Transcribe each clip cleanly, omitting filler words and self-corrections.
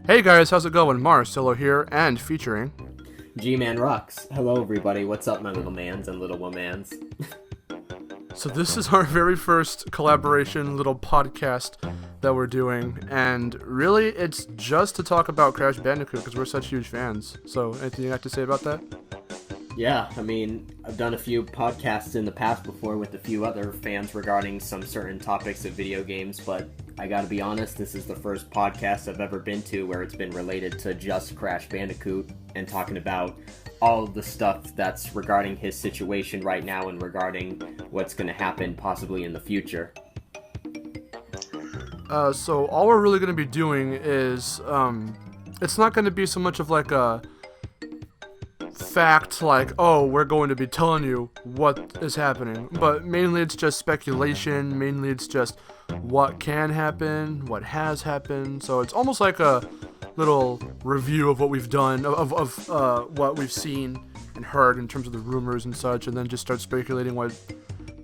Hey guys, how's it going? Marcelo here, and featuring Gman Rocks. Hello everybody, what's up my little mans and little womans? So this is our very first collaboration little podcast that we're doing, and really it's just to talk about Crash Bandicoot because we're such huge fans. So anything you have to say about that? Yeah, I mean, I've done a few podcasts in the past before with a few other fans regarding some certain topics of video games, but I gotta be honest, this is the first podcast I've ever been to where it's been related to just Crash Bandicoot and talking about all of the stuff that's regarding his situation right now and regarding what's going to happen possibly in the future. So all we're really going to be doing is, it's not going to be so much of like a fact like, oh, we're going to be telling you what is happening, but mainly it's just speculation, mainly it's just what can happen, what has happened, so it's almost like a little review of what we've done, of what we've seen and heard in terms of the rumors and such, and then just start speculating what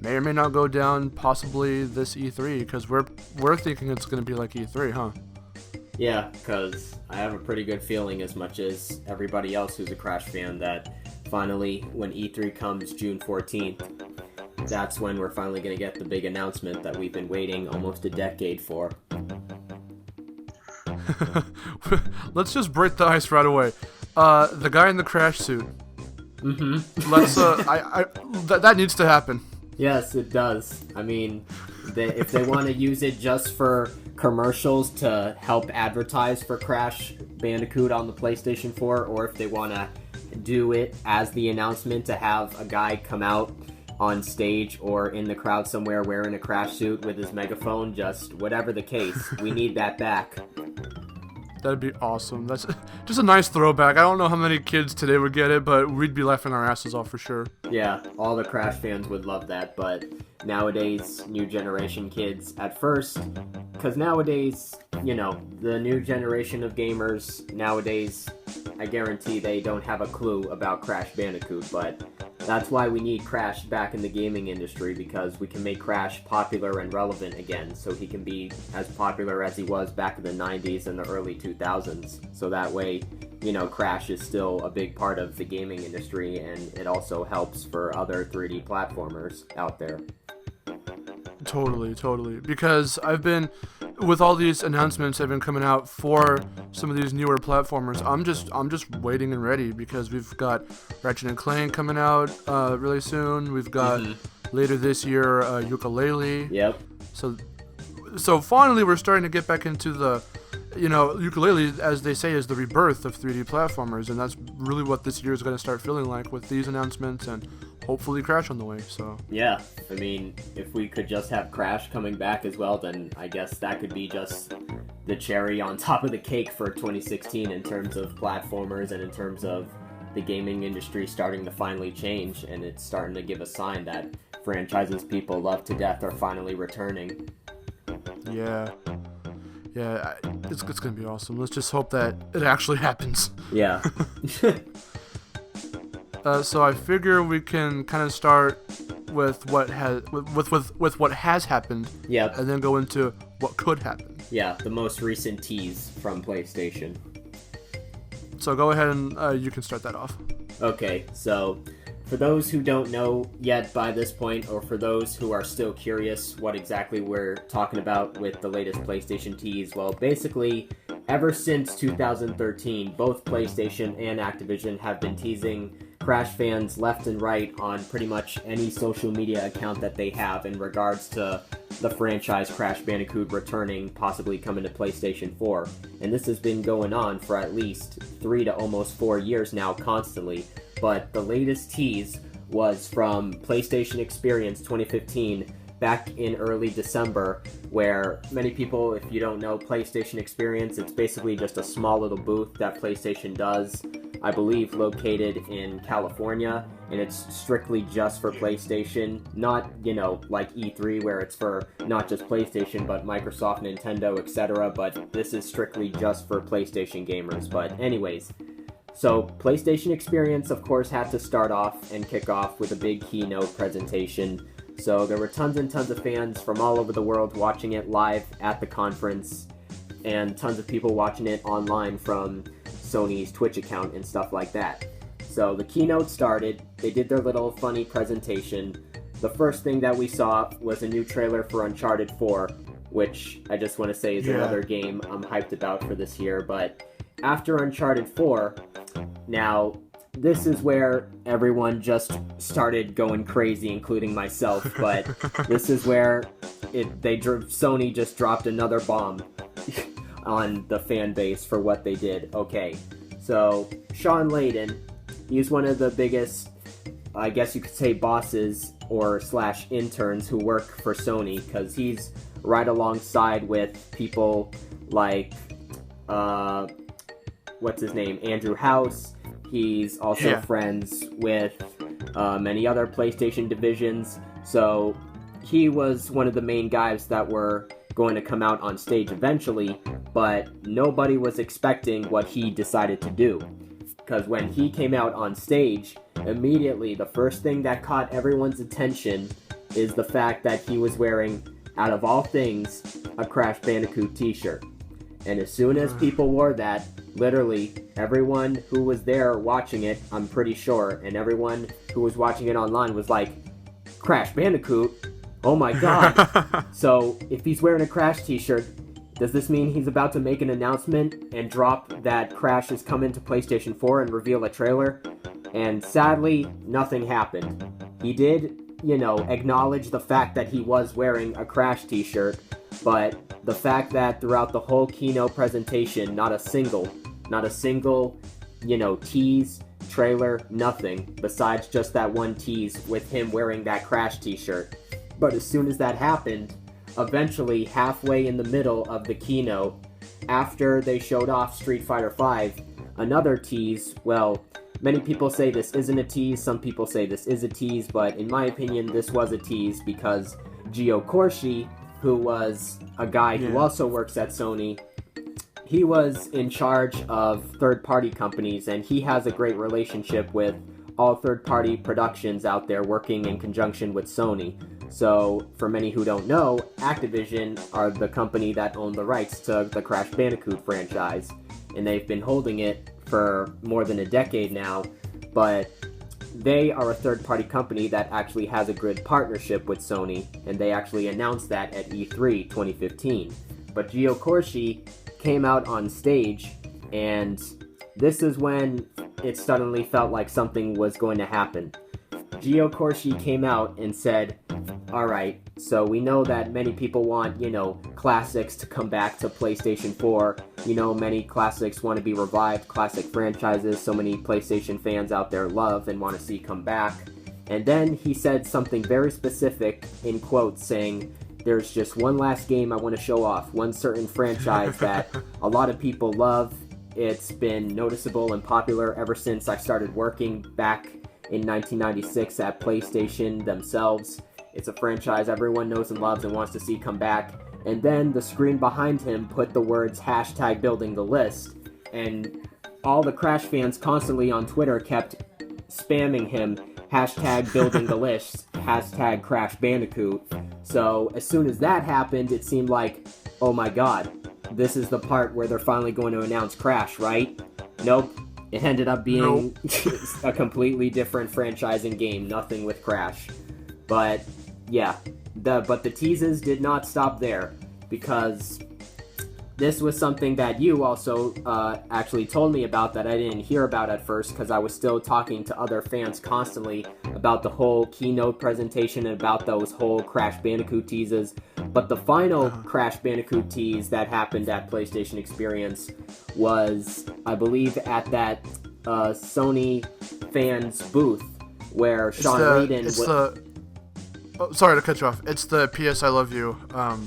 may or may not go down possibly this E3, because we're thinking it's going to be like E3, huh? Yeah, because I have a pretty good feeling, as much as everybody else who's a Crash fan, that finally, when E3 comes June 14th, that's when we're finally going to get the big announcement that we've been waiting almost a decade for. Let's just break the ice right away. The guy in the Crash suit. Mm-hmm. Let's. That needs to happen. Yes, it does. I mean, if they want to use it just for commercials to help advertise for Crash Bandicoot on the PlayStation 4, or if they want to do it as the announcement to have a guy come out on stage or in the crowd somewhere wearing a Crash suit with his megaphone, just whatever the case, we need that back. That'd be awesome. That's just a nice throwback. I don't know how many kids today would get it, but we'd be laughing our asses off for sure. Yeah, all the Crash fans would love that, but nowadays, new generation kids, at first, because nowadays, you know, the new generation of gamers, nowadays, I guarantee they don't have a clue about Crash Bandicoot, but that's why we need Crash back in the gaming industry, because we can make Crash popular and relevant again, so he can be as popular as he was back in the 90s and the early 2000s. So that way, you know, Crash is still a big part of the gaming industry, and it also helps for other 3D platformers out there. Totally. Because I've been, with all these announcements that have been coming out for some of these newer platformers, I'm just waiting and ready, because we've got Ratchet and Clank coming out really soon. We've got later this year Yooka-Laylee. Yep. So finally we're starting to get back into the, you know, Yooka-Laylee, as they say, is the rebirth of 3D platformers, and that's really what this year is going to start feeling like with these announcements and hopefully Crash on the way. So yeah, I mean, if we could just have Crash coming back as well, then I guess that could be just the cherry on top of the cake for 2016 in terms of platformers and in terms of the gaming industry starting to finally change, and it's starting to give a sign that franchises people love to death are finally returning. Yeah, it's gonna be awesome. Let's just hope that it actually happens. Yeah. So I figure we can kind of start with what has with what has happened. Yep. And then go into what could happen. Yeah, the most recent tease from PlayStation. So go ahead and you can start that off. Okay, so for those who don't know yet by this point, or for those who are still curious what exactly we're talking about with the latest PlayStation tease, well, basically, ever since 2013, both PlayStation and Activision have been teasing Crash fans left and right on pretty much any social media account that they have in regards to the franchise Crash Bandicoot returning, possibly coming to PlayStation 4. And this has been going on for at least 3 to almost 4 years now, constantly. But the latest tease was from PlayStation Experience 2015, back in early December, where many people, if you don't know PlayStation Experience, it's basically just a small little booth that PlayStation does, I believe located in California, and it's strictly just for PlayStation, not, you know, like E3 where it's for not just PlayStation, but Microsoft, Nintendo, etc., but this is strictly just for PlayStation gamers. But anyways, so PlayStation Experience, of course, had to start off and kick off with a big keynote presentation. So there were tons and tons of fans from all over the world watching it live at the conference. and tons of people watching it online from Sony's Twitch account and stuff like that. So the keynote started, they did their little funny presentation. The first thing that we saw was a new trailer for Uncharted 4, which I just want to say is another game I'm hyped about for this year. But after Uncharted 4, now this is where everyone just started going crazy, including myself. But this is where Sony just dropped another bomb on the fan base for what they did. Okay, so Shawn Layden, he's one of the biggest, I guess you could say, bosses or / interns who work for Sony, because he's right alongside with people like, what's his name, Andrew House. He's also friends with many other PlayStation divisions. So he was one of the main guys that were going to come out on stage eventually, but nobody was expecting what he decided to do. Because when he came out on stage, immediately the first thing that caught everyone's attention is the fact that he was wearing, out of all things, a Crash Bandicoot t-shirt. And as soon as people wore that, literally everyone who was there watching it, I'm pretty sure, and everyone who was watching it online was like, Crash Bandicoot? Oh my god. So if he's wearing a Crash t-shirt, does this mean he's about to make an announcement and drop that Crash is coming to PlayStation 4 and reveal a trailer? And sadly, nothing happened. He did, acknowledge the fact that he was wearing a Crash t-shirt, but the fact that throughout the whole keynote presentation, not a single, tease, trailer, nothing, besides just that one tease with him wearing that Crash t-shirt. But as soon as that happened, eventually, halfway in the middle of the keynote, after they showed off Street Fighter V, another tease, well, many people say this isn't a tease, some people say this is a tease, but in my opinion, this was a tease because Gio Corshi, who was a guy who also works at Sony, he was in charge of third-party companies, and he has a great relationship with all third-party productions out there working in conjunction with Sony. So, for many who don't know, Activision are the company that own the rights to the Crash Bandicoot franchise, and they've been holding it for more than a decade now, but they are a third-party company that actually has a good partnership with Sony, and they actually announced that at E3 2015. But Gio Corshi came out on stage, and this is when it suddenly felt like something was going to happen. Gio Corshi came out and said, alright, so we know that many people want, classics to come back to PlayStation 4. Many classics want to be revived, classic franchises so many PlayStation fans out there love and want to see come back. And then he said something very specific, in quotes, saying, there's just one last game I want to show off, one certain franchise that a lot of people love. It's been noticeable and popular ever since I started working back in 1996 at PlayStation themselves. It's a franchise everyone knows and loves and wants to see come back. And then the screen behind him put the words #building the list. And all the Crash fans constantly on Twitter kept spamming him, #building the list, #Crash Bandicoot. So as soon as that happened, it seemed like, oh my god, this is the part where they're finally going to announce Crash, right? Nope. It ended up being a completely different franchise and game, nothing with Crash. But yeah, but the teases did not stop there, because this was something that you also actually told me about that I didn't hear about at first, because I was still talking to other fans constantly about the whole keynote presentation and about those whole Crash Bandicoot teases. But the final Crash Bandicoot tease that happened at PlayStation Experience was, I believe, at that Sony fans booth where Shawn Layden... sorry to cut you off. It's the PS I Love You.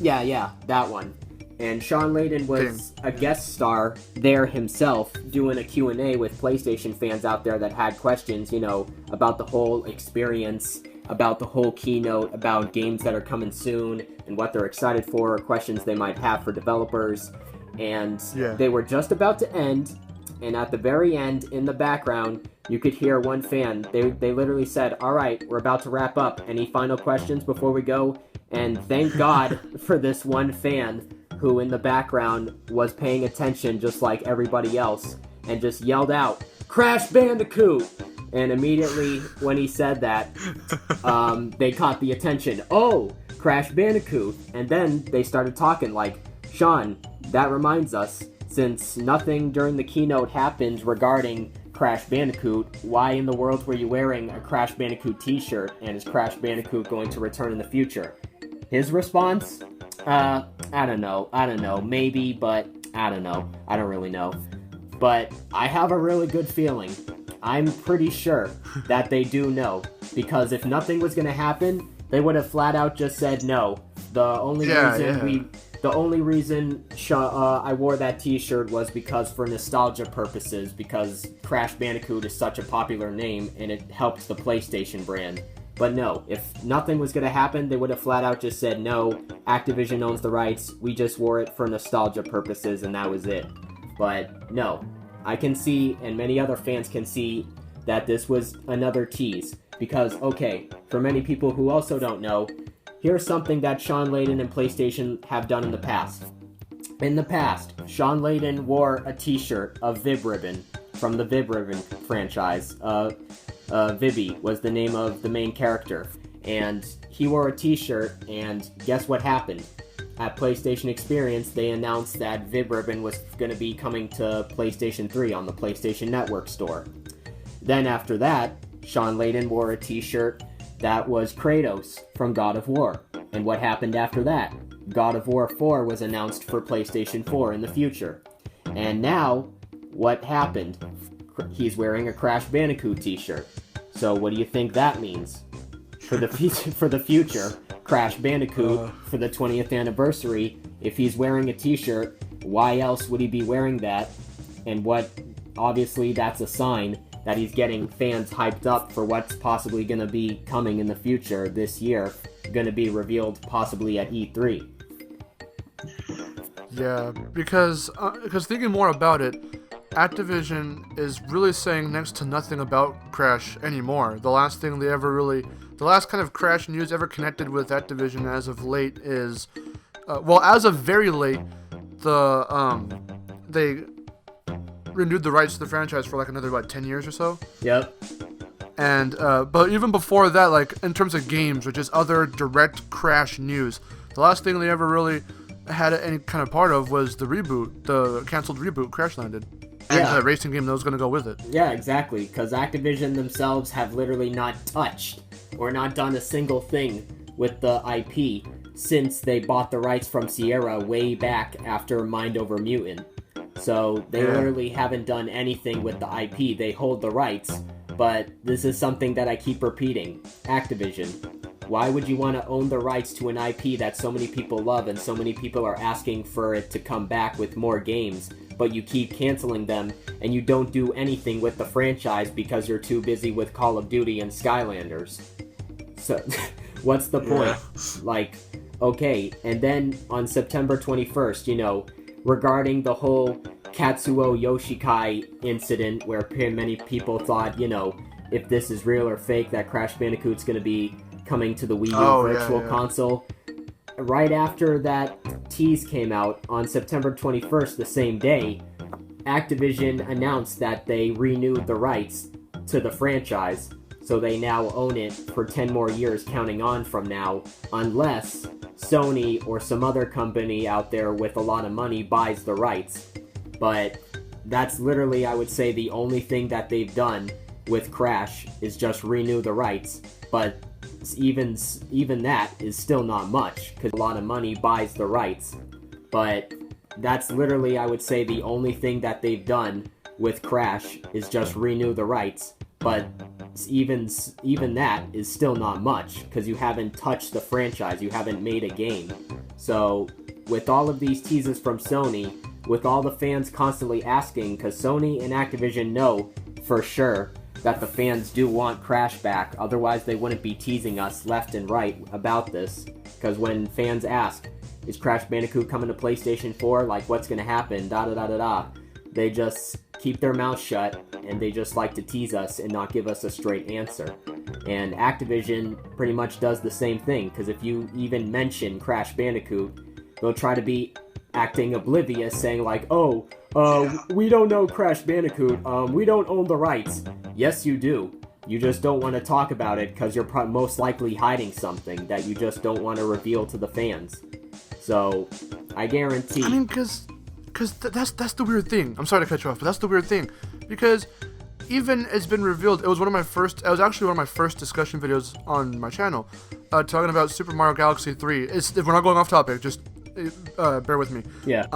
Yeah, that one. And Shawn Layden was a guest star there himself, doing a Q&A with PlayStation fans out there that had questions, about the whole experience, about the whole keynote, about games that are coming soon, and what they're excited for, or questions they might have for developers. And they were just about to end, and at the very end, in the background, you could hear one fan, they literally said, alright, we're about to wrap up. Any final questions before we go? And thank God for this one fan who in the background was paying attention just like everybody else, and just yelled out, "Crash Bandicoot!" And immediately when he said that, they caught the attention. "Oh, Crash Bandicoot!" And then they started talking like, "Shawn, that reminds us, since nothing during the keynote happened regarding Crash Bandicoot, why in the world were you wearing a Crash Bandicoot t-shirt, and is Crash Bandicoot going to return in the future?" His response? I don't know, maybe, but I don't know. I don't really know. But I have a really good feeling. I'm pretty sure that they do know, because if nothing was gonna happen, they would have flat out just said no. The only reason I wore that t-shirt was because for nostalgia purposes, because Crash Bandicoot is such a popular name and it helped the PlayStation brand. But no, if nothing was gonna happen, they would have flat out just said no, Activision owns the rights, we just wore it for nostalgia purposes and that was it. But no, I can see, and many other fans can see, that this was another tease. Because, okay, for many people who also don't know, here's something that Shawn Layden and PlayStation have done in the past. In the past, Shawn Layden wore a t-shirt of Vib Ribbon from the Vib Ribbon franchise. Vibby was the name of the main character. And he wore a t-shirt, and guess what happened? At PlayStation Experience, they announced that Vib Ribbon was going to be coming to PlayStation 3 on the PlayStation Network store. Then after that, Shawn Layden wore a t-shirt that was Kratos from God of War. And what happened after that? God of War 4 was announced for PlayStation 4 in the future. And now, what happened? He's wearing a Crash Bandicoot t-shirt. So what do you think that means? For the future, Crash Bandicoot, for the 20th anniversary, if he's wearing a t-shirt, why else would he be wearing that? And obviously that's a sign that he's getting fans hyped up for what's possibly going to be coming in the future this year, going to be revealed possibly at E3. Yeah, because thinking more about it, Activision is really saying next to nothing about Crash anymore. The last kind of Crash news ever connected with Activision as of late is, as of very late, they renewed the rights to the franchise for like another 10 years or so. Yep. And but even before that, like in terms of games, which is other direct Crash news, the last thing they ever really had any kind of part of was the canceled reboot Crash Landed. And the racing game that was going to go with it. Yeah, exactly, because Activision themselves have literally not touched or not done a single thing with the IP since they bought the rights from Sierra way back after Mind Over Mutant. So they literally haven't done anything with the IP. They hold the rights, but this is something that I keep repeating. Activision, why would you want to own the rights to an IP that so many people love and so many people are asking for it to come back with more games, but you keep canceling them and you don't do anything with the franchise because you're too busy with Call of Duty and Skylanders? So, what's the point? Like, okay, and then on September 21st, regarding the whole Katsuo Yoshikai incident where many people thought, if this is real or fake, that Crash Bandicoot's going to be coming to the Wii U Virtual Console. Right after that tease came out on September 21st, the same day, Activision announced that they renewed the rights to the franchise, so they now own it for 10 more years counting on from now, unless Sony or some other company out there with a lot of money buys the rights. But that's literally, I would say, the only thing that they've done with Crash is just renew the rights. But even that is still not much, because a lot of money buys the rights. But that's literally, I would say, the only thing that they've done with Crash is just renew the rights. But even that is still not much, because you haven't touched the franchise, you haven't made a game. So with all of these teases from Sony, with all the fans constantly asking, because Sony and Activision know for sure that the fans do want Crash back, otherwise they wouldn't be teasing us left and right about this. Because when fans ask, is Crash Bandicoot coming to PlayStation 4, like what's gonna happen, they just keep their mouth shut, and they just like to tease us and not give us a straight answer. And Activision pretty much does the same thing, because if you even mention Crash Bandicoot, they'll try to be acting oblivious, saying like, oh, we don't know Crash Bandicoot, we don't own the rights. Yes, you do. You just don't want to talk about it because you're most likely hiding something that you just don't want to reveal to the fans. So, I guarantee... I mean, because that's the weird thing. I'm sorry to cut you off, but that's the weird thing. Because even it's been revealed, it was actually one of my first discussion videos on my channel, talking about Super Mario Galaxy 3. If we're not going off topic, just bear with me. Yeah.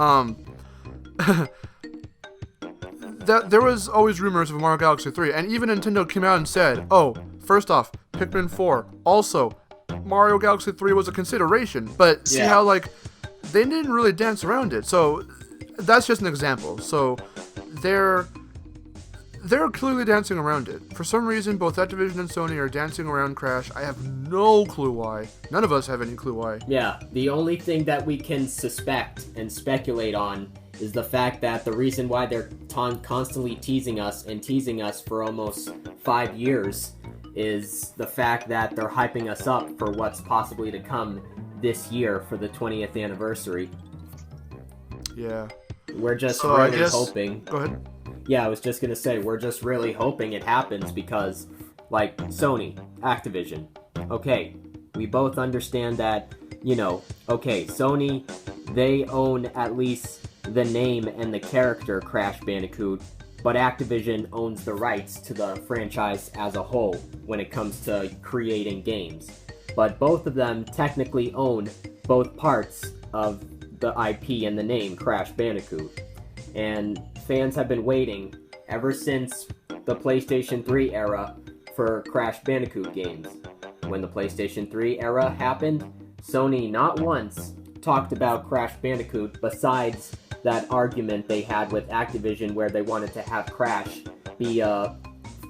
That there was always rumors of Mario Galaxy 3, and even Nintendo came out and said, oh, first off, Pikmin 4. Also, Mario Galaxy 3 was a consideration, but see how, like, they didn't really dance around it. So, that's just an example. So, they're clearly dancing around it. For some reason, both Activision and Sony are dancing around Crash. I have no clue why. None of us have any clue why. Yeah, the only thing that we can suspect and speculate on is the fact that the reason why they're constantly teasing us for almost 5 years is the fact that they're hyping us up for what's possibly to come this year for the 20th anniversary. Yeah. We're just hoping. Go ahead. Yeah, I was just gonna say, we're just really hoping it happens because, like, Sony, Activision, okay, we both understand that, okay, Sony, they own at least the name and the character Crash Bandicoot, but Activision owns the rights to the franchise as a whole when it comes to creating games. But both of them technically own both parts of the IP and the name Crash Bandicoot. And fans have been waiting ever since the PlayStation 3 era for Crash Bandicoot games. When the PlayStation 3 era happened, Sony not once talked about Crash Bandicoot besides that argument they had with Activision where they wanted to have Crash be a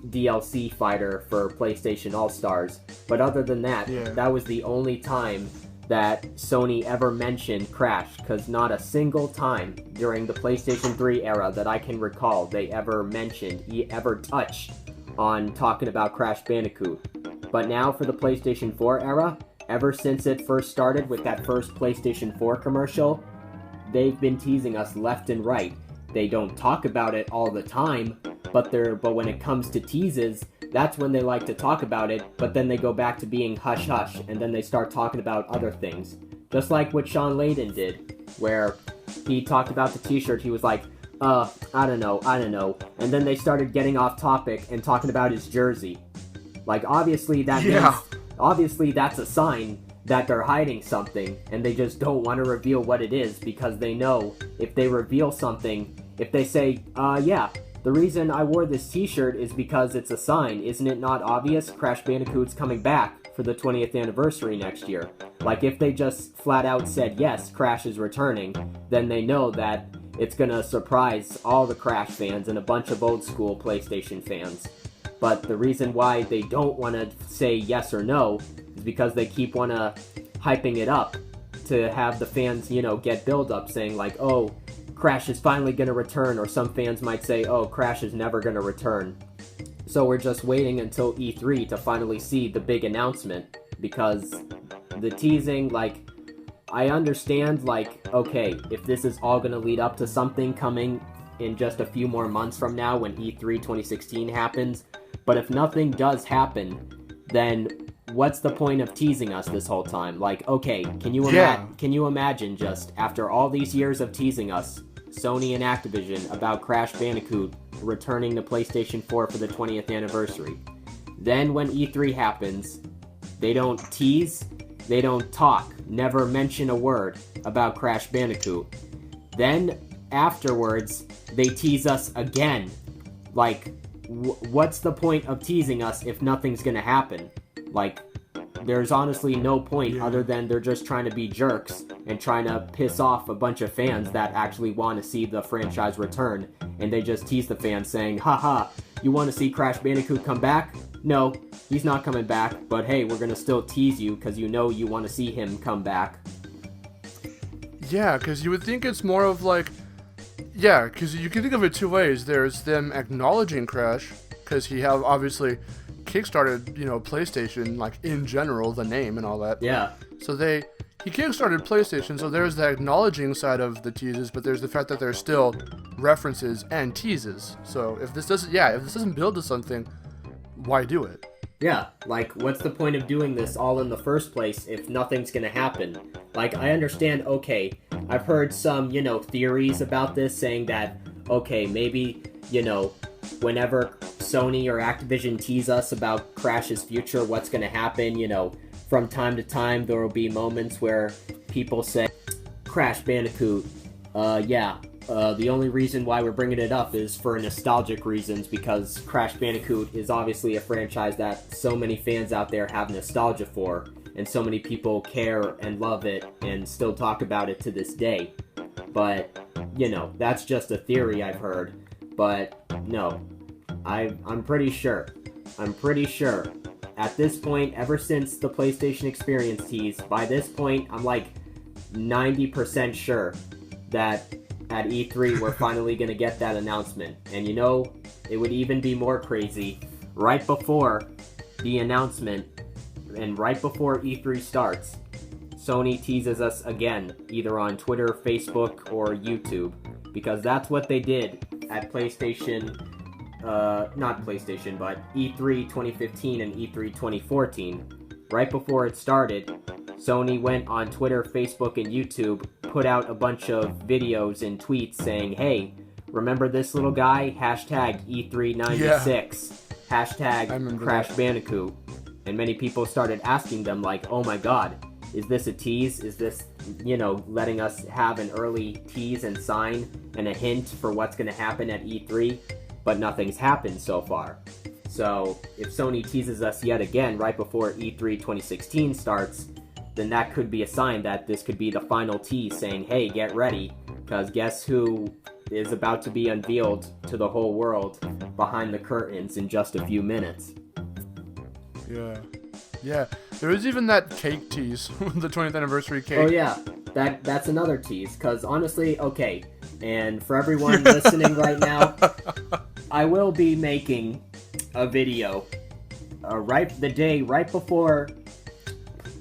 DLC fighter for PlayStation All-Stars. But other than that, that was the only time that Sony ever mentioned Crash, because not a single time during the PlayStation 3 era that I can recall they ever touched on talking about Crash Bandicoot. But now for the PlayStation 4 era, ever since it first started with that first PlayStation 4 commercial, they've been teasing us left and right. They don't talk about it all the time, but when it comes to teases, that's when they like to talk about it, but then they go back to being hush-hush, and then they start talking about other things. Just like what Shawn Layden did, where he talked about the t-shirt, he was like, I don't know, and then they started getting off topic and talking about his jersey. Like, obviously that's a sign that they're hiding something, and they just don't want to reveal what it is, because they know if they reveal something, if they say, the reason I wore this t-shirt is because it's a sign. Isn't it not obvious? Crash Bandicoot's coming back for the 20th anniversary next year. Like, if they just flat out said, yes, Crash is returning, then they know that it's gonna surprise all the Crash fans and a bunch of old school PlayStation fans. But the reason why they don't want to say yes or no is because they keep hyping it up to have the fans, get build up saying like, oh, Crash is finally going to return, or some fans might say, oh, Crash is never going to return. So we're just waiting until E3 to finally see the big announcement, because the teasing, like, I understand, like, okay, if this is all going to lead up to something coming in just a few more months from now when E3 2016 happens, but if nothing does happen, then what's the point of teasing us this whole time? Like, okay, can you imagine just, after all these years of teasing us, Sony and Activision about Crash Bandicoot returning to PlayStation 4 for the 20th anniversary. Then when E3 happens, they don't tease, they don't talk, never mention a word about Crash Bandicoot. Then, afterwards, they tease us again. Like, what's the point of teasing us if nothing's gonna happen? Like, there's honestly no point other than they're just trying to be jerks and trying to piss off a bunch of fans that actually want to see the franchise return, and they just tease the fans saying, haha, you want to see Crash Bandicoot come back? No, he's not coming back, but hey, we're gonna still tease you because you want to see him come back. Yeah, because you would think it's more of like, because you can think of it two ways. There's them acknowledging Crash, because he obviously kickstarted, PlayStation, like, in general, the name and all that. Yeah. So he kickstarted PlayStation, so there's the acknowledging side of the teases, but there's the fact that there's still references and teases. So if this doesn't build to something, why do it? Yeah, like, what's the point of doing this all in the first place if nothing's gonna happen? Like, I understand, okay, I've heard some, theories about this saying that, okay, maybe, whenever Sony or Activision tease us about Crash's future, what's gonna happen, from time to time there will be moments where people say, Crash Bandicoot, the only reason why we're bringing it up is for nostalgic reasons, because Crash Bandicoot is obviously a franchise that so many fans out there have nostalgia for, and so many people care and love it and still talk about it to this day. But, that's just a theory I've heard. But, no, I'm pretty sure. At this point, ever since the PlayStation Experience tease, by this point, I'm like 90% sure that at E3 we're finally going to get that announcement. And it would even be more crazy. Right before the announcement and right before E3 starts, Sony teases us again, either on Twitter, Facebook, or YouTube. Because that's what they did at PlayStation, not PlayStation, but E3 2015 and E3 2014. Right before it started, Sony went on Twitter, Facebook, and YouTube, put out a bunch of videos and tweets saying, hey, remember this little guy? Hashtag E396. Yeah. Hashtag Crash Bandicoot. And many people started asking them, like, oh my god, is this a tease? Is this, letting us have an early tease and sign and a hint for what's going to happen at E3? But nothing's happened so far. So, if Sony teases us yet again right before E3 2016 starts, then that could be a sign that this could be the final tease saying, hey, get ready, because guess who is about to be unveiled to the whole world behind the curtains in just a few minutes. Yeah. There was even that cake tease, the 20th anniversary cake. Oh yeah, that's another tease, because honestly, okay, and for everyone listening right now, I will be making a video the day right before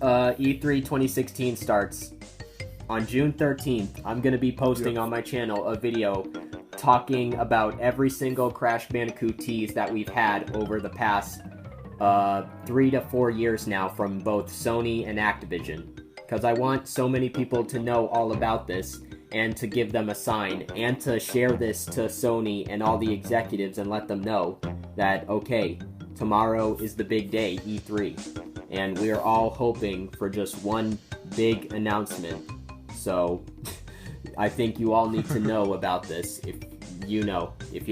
E3 2016 starts. On June 13th, I'm going to be posting on my channel a video talking about every single Crash Bandicoot tease that we've had over the past 3 to 4 years now from both Sony and Activision. Because I want so many people to know all about this and to give them a sign and to share this to Sony and all the executives and let them know that, okay, tomorrow is the big day, E3. And we are all hoping for just one big announcement. So, I think you all need to know about this. If you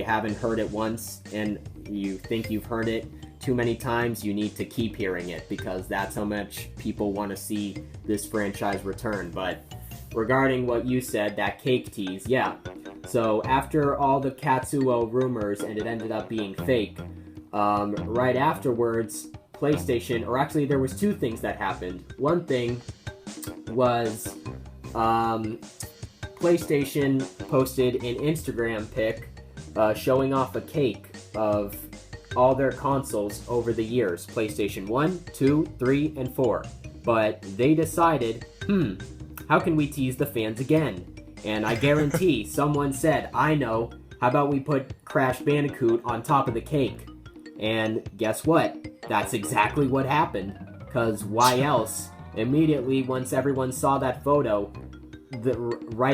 haven't heard it once and you think you've heard it too many times, you need to keep hearing it, because that's how much people want to see this franchise return. But regarding what you said, that cake tease, yeah. So after all the Katsuo rumors and it ended up being fake, right afterwards, PlayStation, or actually there was two things that happened. One thing was PlayStation posted an Instagram pic showing off a cake of all their consoles over the years. PlayStation 1, 2, 3, and 4. But they decided, how can we tease the fans again? And I guarantee someone said, I know, how about we put Crash Bandicoot on top of the cake? And guess what? That's exactly what happened. Because why else? Immediately, once everyone saw that photo,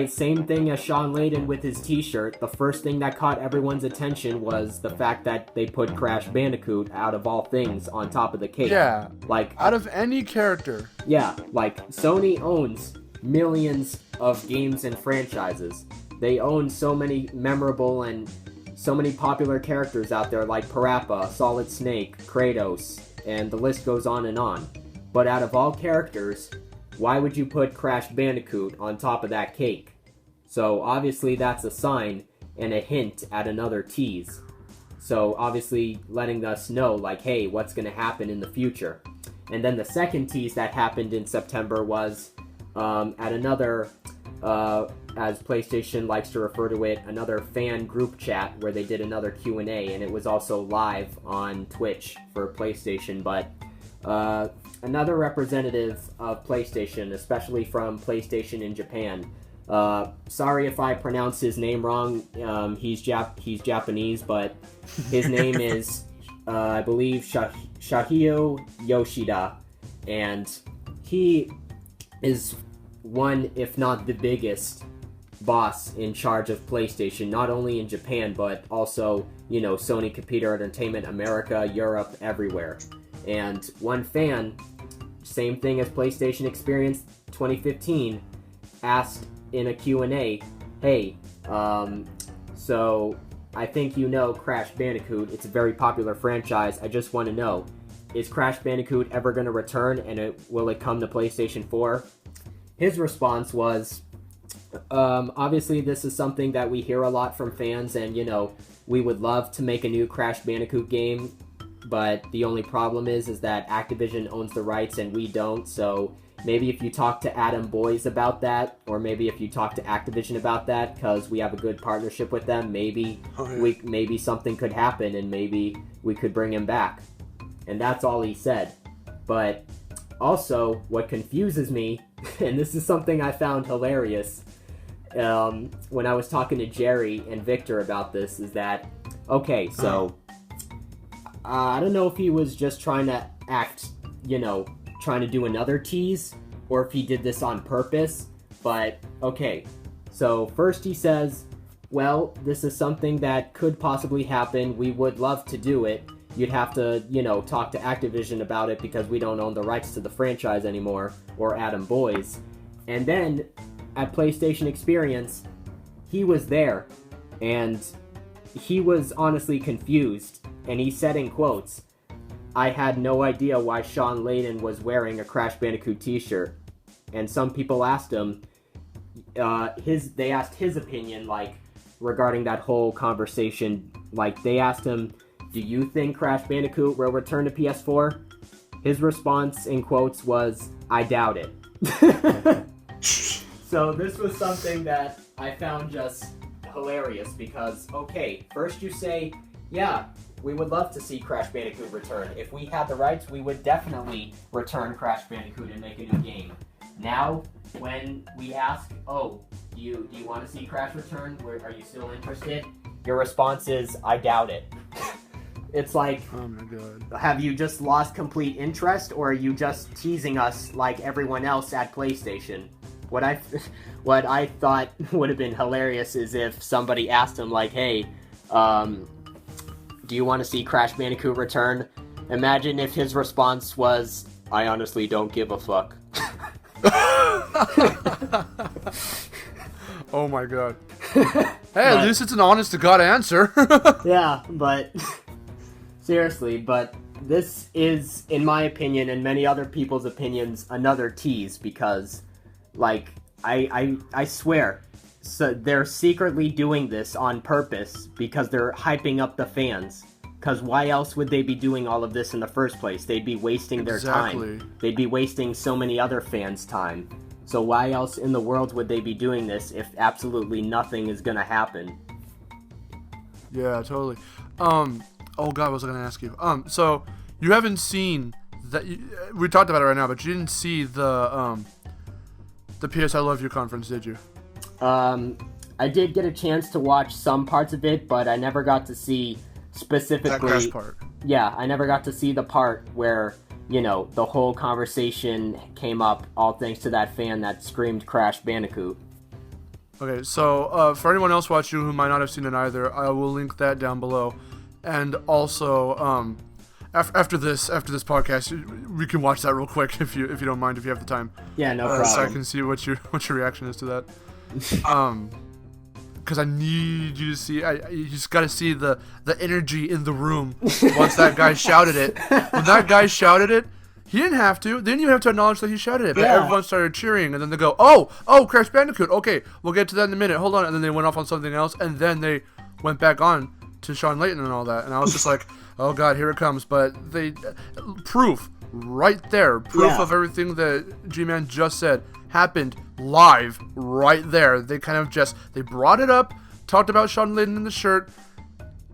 same thing as Shawn Layden with his t-shirt, the first thing that caught everyone's attention was the fact that they put Crash Bandicoot, out of all things, on top of the cake. Yeah, like, out of any character. Yeah, like, Sony owns millions of games and franchises. They own so many memorable and so many popular characters out there like Parappa, Solid Snake, Kratos, and the list goes on and on. But out of all characters, why would you put Crash Bandicoot on top of that cake? So obviously that's a sign and a hint at another tease. So obviously letting us know, like, hey, what's going to happen in the future. And then the second tease that happened in September was at another as PlayStation likes to refer to it, another fan group chat where they did another Q&A, and it was also live on Twitch for PlayStation. But another representative of PlayStation, especially from PlayStation in Japan, sorry if I pronounce his name wrong, he's Japanese, but his name is, I believe, Shahio Yoshida, and he is one, if not the biggest, boss in charge of PlayStation, not only in Japan, but also, Sony Computer Entertainment America, Europe, everywhere. And one fan, same thing as PlayStation Experience 2015, asked in a Q&A, hey, so I think Crash Bandicoot, it's a very popular franchise, I just want to know, is Crash Bandicoot ever going to return, and will it come to PlayStation 4? His response was, obviously this is something that we hear a lot from fans, and, we would love to make a new Crash Bandicoot game, but the only problem is that Activision owns the rights and we don't, so maybe if you talk to Adam Boyes about that, or maybe if you talk to Activision about that, because we have a good partnership with them, maybe maybe something could happen, and maybe we could bring him back. And that's all he said. But also, what confuses me, and this is something I found hilarious, when I was talking to Jerry and Victor about this, is that, okay, so, I don't know if he was just trying to act, trying to do another tease, or if he did this on purpose, but, okay, so first he says, well, this is something that could possibly happen, we would love to do it, you'd have to, talk to Activision about it because we don't own the rights to the franchise anymore, or Adam Boyes. And then, at PlayStation Experience, he was there, and he was honestly confused, and he said in quotes, I had no idea why Shawn Layden was wearing a Crash Bandicoot t-shirt. And some people asked him, they asked his opinion, regarding that whole conversation. They asked him, do you think Crash Bandicoot will return to PS4? His response, in quotes, was, I doubt it. So this was something that I found just hilarious, because, okay, first you say, yeah, we would love to see Crash Bandicoot return. If we had the rights, we would definitely return Crash Bandicoot and make a new game. Now, when we ask, oh, do you want to see Crash return? Are you still interested? Your response is, I doubt it. It's like, oh my god, have you just lost complete interest, or are you just teasing us like everyone else at PlayStation? What I thought would have been hilarious is if somebody asked him, hey, do you want to see Crash Bandicoot return? Imagine if his response was, I honestly don't give a fuck. Oh my god. Hey, at least it's an honest to God answer. Yeah, but seriously, but this is, in my opinion, and many other people's opinions, another tease, because, I swear, so they're secretly doing this on purpose because they're hyping up the fans. Because why else would they be doing all of this in the first place? They'd be wasting their time. They'd be wasting so many other fans' time. So why else in the world would they be doing this if absolutely nothing is gonna happen? Yeah, totally. Oh god, what was I gonna ask you? So you haven't seen that? We talked about it right now, but you didn't see the PS I Love You conference, did you? I did get a chance to watch some parts of it, but I never got to see specifically that Crash part. Yeah, I never got to see the part where, the whole conversation came up, all thanks to that fan that screamed Crash Bandicoot. Okay, so for anyone else watching who might not have seen it either, I will link that down below. And also, after this podcast, we can watch that real quick if you don't mind, if you have the time. Yeah, no problem. So I can see what your reaction is to that. Because I need you to see. You just got to see the energy in the room once that guy shouted it. When that guy shouted it, he didn't have to. They didn't even have to acknowledge that he shouted it. But everyone started cheering, and then they go, "Oh, Crash Bandicoot. Okay, we'll get to that in a minute. Hold on." And then they went off on something else, and then they went back on to Shawn Layden and all that. And I was just like, "Oh God, here it comes!" But they proof right there, proof of everything that Gman just said happened live right there. They kind of they brought it up, talked about Shawn Layden in the shirt,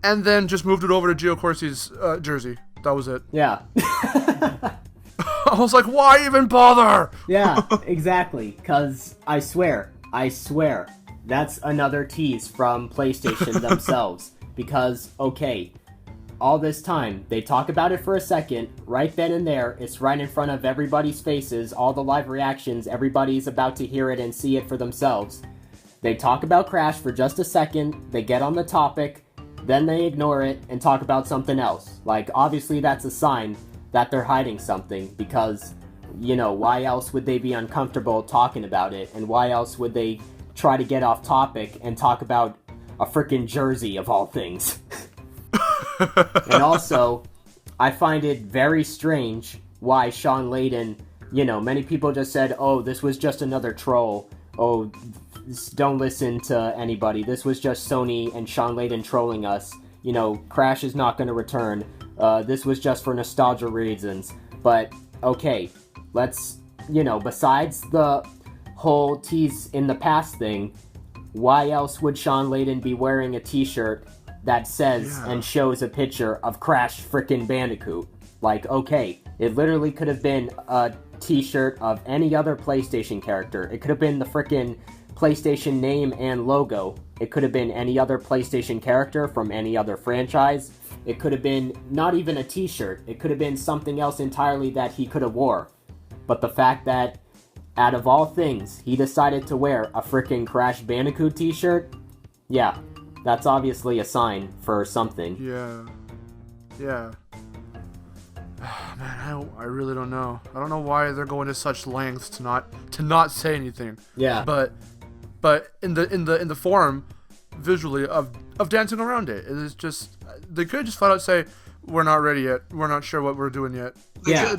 and then just moved it over to Gio Corsi's jersey. That was it. Yeah. I was like, why even bother? Yeah, exactly. Because I swear, that's another tease from PlayStation themselves. Because, okay, all this time, they talk about it for a second, right then and there, it's right in front of everybody's faces, all the live reactions, everybody's about to hear it and see it for themselves. They talk about Crash for just a second, they get on the topic, then they ignore it and talk about something else. Like, obviously that's a sign that they're hiding something, because, you know, why else would they be uncomfortable talking about it, and why else would they try to get off topic and talk about a freaking jersey of all things? And also, I find it very strange why Shawn Layden, you know, many people just said, oh, this was just another troll, oh, don't listen to anybody, this was just Sony and Shawn Layden trolling us, you know, Crash is not going to return, this was just for nostalgia reasons. But, okay, let's, you know, besides the whole tease in the past thing, why else would Shawn Layden be wearing a t-shirt that says and shows a picture of Crash frickin' Bandicoot? Like, okay, it literally could have been a t-shirt of any other PlayStation character. It could have been the frickin' PlayStation name and logo. It could have been any other PlayStation character from any other franchise. It could have been not even a t-shirt. It could have been something else entirely that he could have wore. But the fact that, out of all things, he decided to wear a frickin' Crash Bandicoot t-shirt, yeah, that's obviously a sign for something. Yeah. Man, I really don't know. I don't know why they're going to such lengths to not say anything. Yeah. But in the form, visually of dancing around it, it is just, they could just flat out say, we're not ready yet. We're not sure what we're doing yet.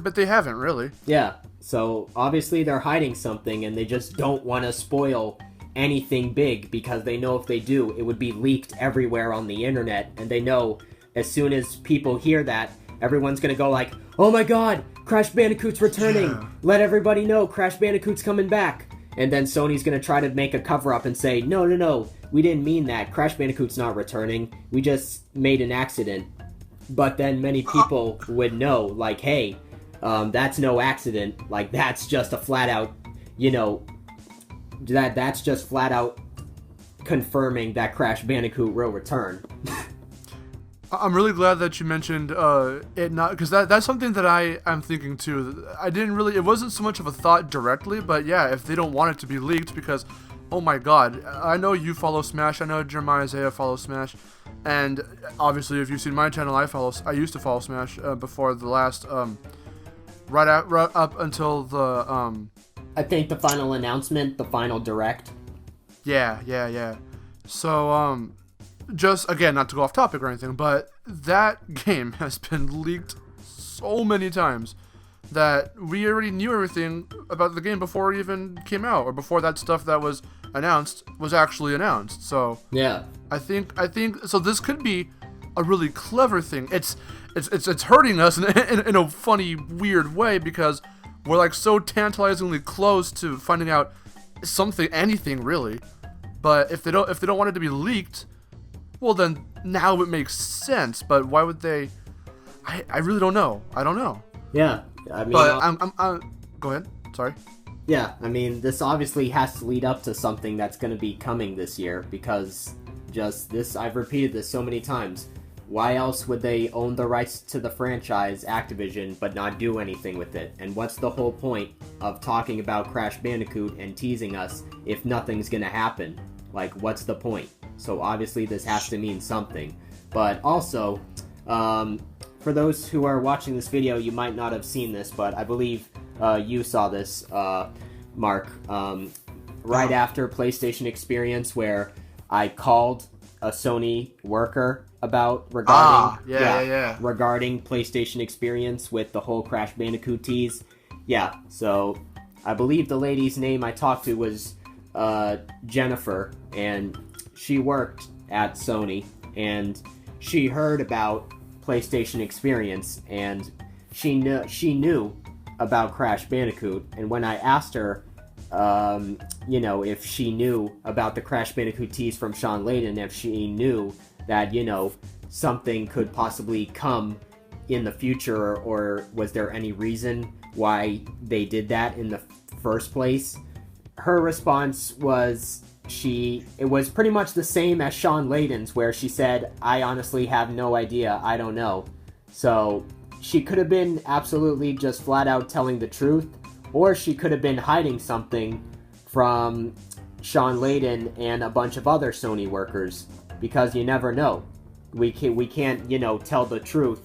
But they haven't really. Yeah. So obviously they're hiding something, and they just don't want to spoil anything big, because they know if they do, it would be leaked everywhere on the internet, and they know as soon as people hear that, everyone's gonna go like, oh my god, Crash Bandicoot's returning! Yeah. Let everybody know Crash Bandicoot's coming back! And then Sony's gonna try to make a cover-up and say, no, we didn't mean that, Crash Bandicoot's not returning, we just made an accident. But then many people would know, like, hey, that's no accident, like, that's just a flat-out, you know, that's just flat-out confirming that Crash Bandicoot will return. I'm really glad that you mentioned it not, because that's something that I'm thinking too. It wasn't so much of a thought directly, but yeah, if they don't want it to be leaked, because, oh my god, I know you follow Smash, I know Jeremiah Isaiah follows Smash, and obviously if you've seen my channel, I used to follow Smash before the last, right up until the, I think the final announcement, the final direct. Yeah. So, just, again, not to go off topic or anything, but that game has been leaked so many times that we already knew everything about the game before it even came out, or before that stuff that was announced was actually announced. So, yeah. I think, so this could be a really clever thing. It's hurting us in a funny, weird way, because we're like so tantalizingly close to finding out anything really. But if they don't want it to be leaked, well then now it makes sense. But why would they? I really don't know. I don't know. Yeah, I mean. But I'm go ahead. Sorry. Yeah, I mean, this obviously has to lead up to something that's going to be coming this year, because I've repeated this so many times. Why else would they own the rights to the franchise, Activision, but not do anything with it? And what's the whole point of talking about Crash Bandicoot and teasing us if nothing's gonna happen? Like, what's the point? So obviously this has to mean something. But also, for those who are watching this video, you might not have seen this, but I believe you saw this, Mark, right after PlayStation Experience, where I called a Sony worker regarding PlayStation Experience with the whole Crash Bandicoot tease. Yeah, so I believe the lady's name I talked to was Jennifer, and she worked at Sony, and she heard about PlayStation Experience, and she knew about Crash Bandicoot. And when I asked her if she knew about the Crash Bandicoot tease from Shawn Layden, if she knew that, something could possibly come in the future, or was there any reason why they did that in the first place. Her response was, it was pretty much the same as Shawn Layden's, where she said, I honestly have no idea, I don't know. So, she could have been absolutely just flat out telling the truth, or she could have been hiding something from Shawn Layden and a bunch of other Sony workers, because you never know. We can't, tell the truth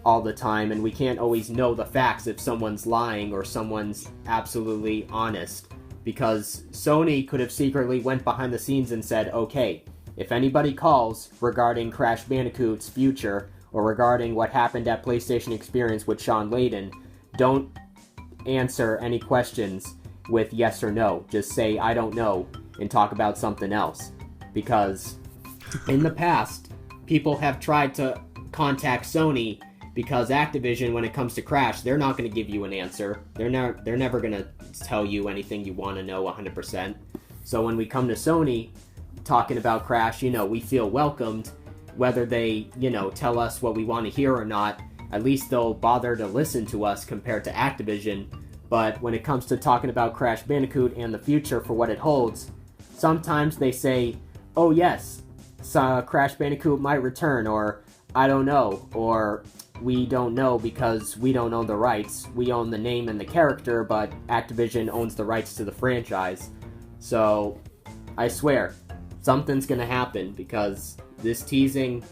all the time, and we can't always know the facts if someone's lying or someone's absolutely honest. Because Sony could have secretly went behind the scenes and said, okay, if anybody calls regarding Crash Bandicoot's future, or regarding what happened at PlayStation Experience with Shawn Layden, don't answer any questions with yes or no. Just say, I don't know, and talk about something else. Because in the past, people have tried to contact Sony, because Activision, when it comes to Crash, they're not going to give you an answer. They're never going to tell you anything you want to know 100%. So when we come to Sony, talking about Crash, we feel welcomed. Whether they, tell us what we want to hear or not, at least they'll bother to listen to us compared to Activision. But when it comes to talking about Crash Bandicoot and the future for what it holds, sometimes they say, oh yes, Crash Bandicoot might return, or I don't know, or we don't know because we don't own the rights. We own the name and the character, but Activision owns the rights to the franchise. So, I swear, something's gonna happen, because this teasing,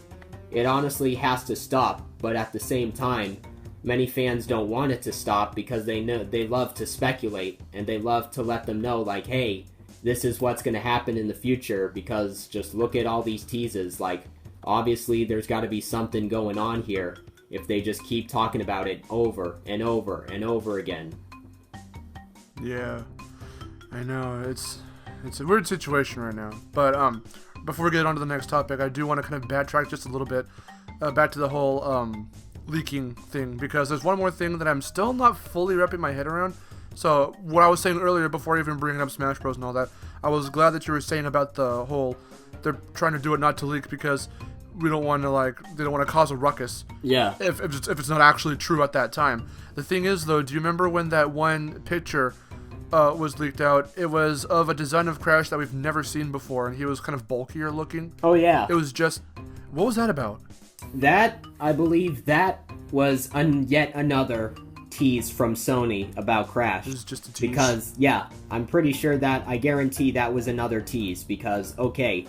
it honestly has to stop, but at the same time, many fans don't want it to stop because they know they love to speculate, and they love to let them know, like, hey, this is what's gonna happen in the future, because just look at all these teases, like, obviously there's gotta be something going on here if they just keep talking about it over and over and over again. Yeah, I know, it's a weird situation right now, but before we get on to the next topic, I do want to kind of backtrack just a little bit, back to the whole leaking thing, because there's one more thing that I'm still not fully wrapping my head around. So what I was saying earlier, before even bringing up Smash Bros and all that, I was glad that you were saying about the whole, they're trying to do it not to leak because we don't want to, they don't want to cause a ruckus. Yeah. If it's not actually true at that time. The thing is, though, do you remember when that one picture was leaked out? It was of a design of Crash that we've never seen before, and he was kind of bulkier looking. Oh, yeah. It was just... What was that about? That, I believe that was yet another tease from Sony about Crash. It was just a tease. Because, yeah, I'm pretty sure that, I guarantee that was another tease, because, okay,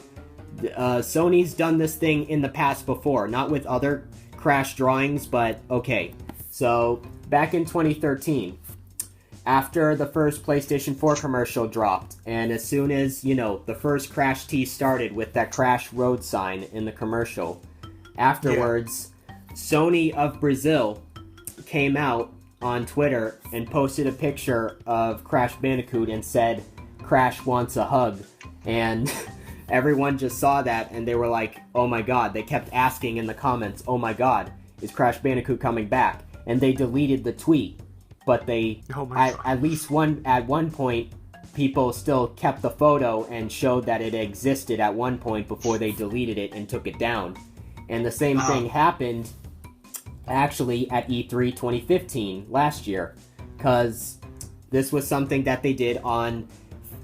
Sony's done this thing in the past before, not with other Crash drawings, but, okay. So, back in 2013... after the first PlayStation 4 commercial dropped, and as soon as, the first Crash tease started with that Crash road sign in the commercial, afterwards, Sony of Brazil came out on Twitter and posted a picture of Crash Bandicoot and said, Crash wants a hug. And everyone just saw that and they were like, oh my god. They kept asking in the comments, oh my god, is Crash Bandicoot coming back? And they deleted the tweet. But they, at least at one point, people still kept the photo and showed that it existed at one point before they deleted it and took it down. And the same thing happened, actually, at E3 2015, last year. Because this was something that they did on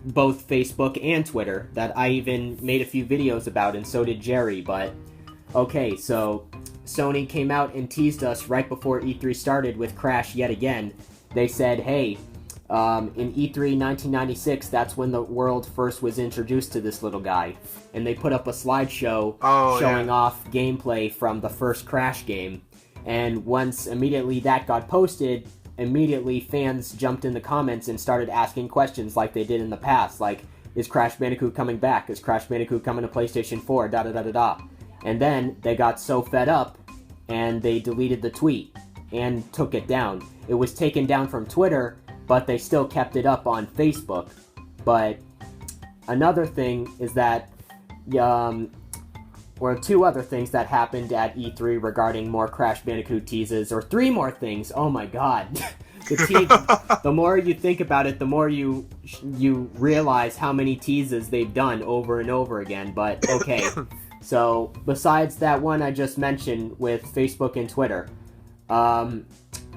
both Facebook and Twitter, that I even made a few videos about, and so did Jerry. But, okay, so Sony came out and teased us right before E3 started with Crash yet again. They said, hey, in E3 1996, that's when the world first was introduced to this little guy. And they put up a slideshow showing off gameplay from the first Crash game. And once immediately that got posted, immediately fans jumped in the comments and started asking questions like they did in the past. Like, is Crash Bandicoot coming back? Is Crash Bandicoot coming to PlayStation 4? Da-da-da-da-da. And then they got so fed up and they deleted the tweet and took it down. It was taken down from Twitter, but they still kept it up on Facebook. But another thing is that, or two other things that happened at E3 regarding more Crash Bandicoot teases, or three more things, oh my god. The more you think about it, the more you realize how many teases they've done over and over again. But okay, so besides that one I just mentioned with Facebook and Twitter,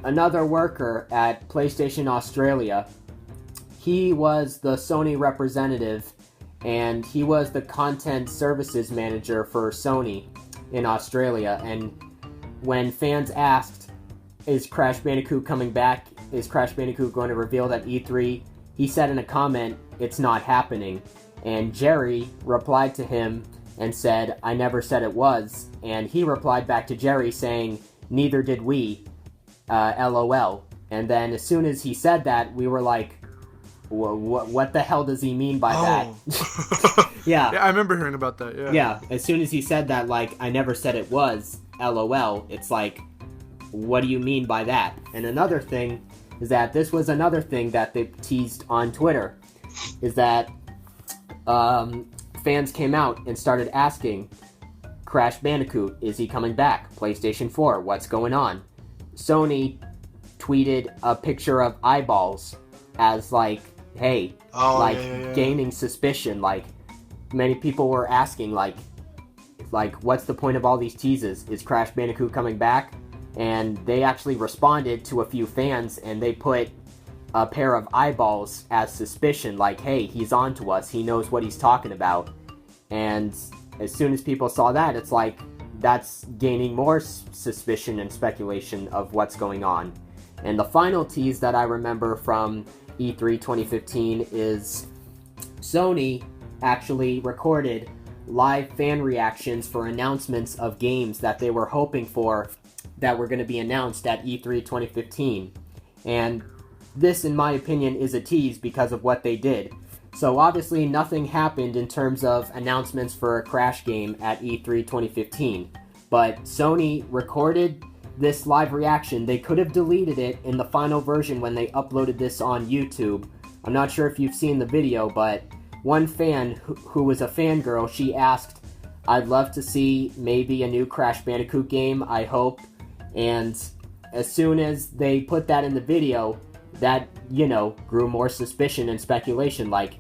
another worker at PlayStation Australia, he was the Sony representative, and he was the content services manager for Sony in Australia. And when fans asked, is Crash Bandicoot coming back? Is Crash Bandicoot going to reveal at E3? He said in a comment, it's not happening. And Jerry replied to him and said, I never said it was. And he replied back to Jerry saying, neither did we, LOL. And then as soon as he said that, we were like, what the hell does he mean by that? Yeah. Yeah, I remember hearing about that, yeah. Yeah, as soon as he said that, like, I never said it was, LOL, it's like, what do you mean by that? And another thing is that this was another thing that they teased on Twitter, is that fans came out and started asking, Crash Bandicoot, is he coming back? PlayStation 4, what's going on? Sony tweeted a picture of eyeballs as like, hey, gaining suspicion. Like, many people were asking, like, what's the point of all these teases? Is Crash Bandicoot coming back? And they actually responded to a few fans, and they put a pair of eyeballs as suspicion, like, hey, he's on to us, he knows what he's talking about. And as soon as people saw that, it's like, that's gaining more suspicion and speculation of what's going on. And the final tease that I remember from E3 2015 is Sony actually recorded live fan reactions for announcements of games that they were hoping for that were going to be announced at E3 2015. And this, in my opinion, is a tease because of what they did. So obviously nothing happened in terms of announcements for a Crash game at E3 2015. But Sony recorded this live reaction. They could have deleted it in the final version when they uploaded this on YouTube. I'm not sure if you've seen the video, but one fan who was a fangirl, she asked, I'd love to see maybe a new Crash Bandicoot game, I hope. And as soon as they put that in the video, that, you know, grew more suspicion and speculation. Like,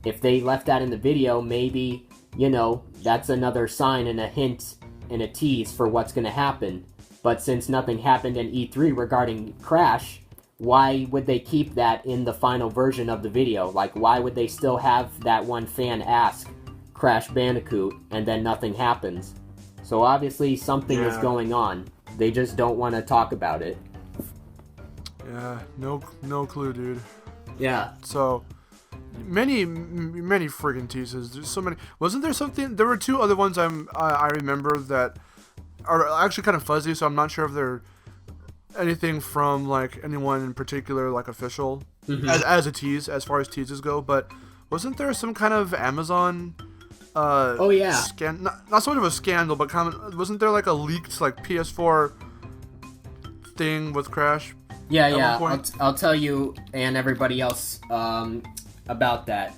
if they left that in the video, maybe, you know, that's another sign and a hint and a tease for what's going to happen. But since nothing happened in E3 regarding Crash, why would they keep that in the final version of the video? Like, why would they still have that one fan ask Crash Bandicoot and then nothing happens? So obviously something is going on. They just don't want to talk about it. Yeah, no clue, dude. Yeah. So many friggin' teases. There's so many. Wasn't there something? There were two other ones I remember that are actually kind of fuzzy. So I'm not sure if they're anything from like anyone in particular, like official, as a tease, as far as teases go. But wasn't there some kind of Amazon? Not so much of a scandal, but wasn't there like a leaked like PS4 thing with Crash? Yeah. I'll tell you and everybody else about that.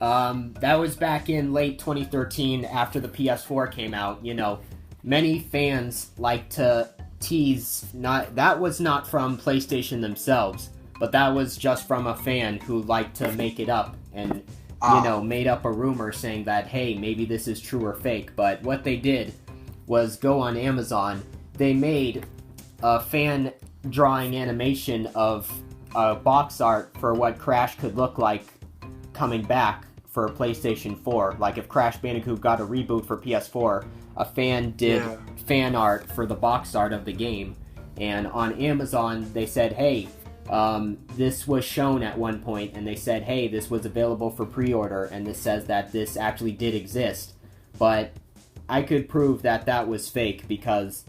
That was back in late 2013 after the PS4 came out. You know, many fans like to tease. That was not from PlayStation themselves, but that was just from a fan who liked to make it up and, you know, made up a rumor saying that, hey, maybe this is true or fake. But what they did was go on Amazon. They made a fan drawing animation of box art for what Crash could look like coming back for PlayStation 4. Like, if Crash Bandicoot got a reboot for PS4, a fan did fan art for the box art of the game. And on Amazon, they said, hey, this was shown at one point, and they said, hey, this was available for pre-order, and this says that this actually did exist. But I could prove that that was fake, because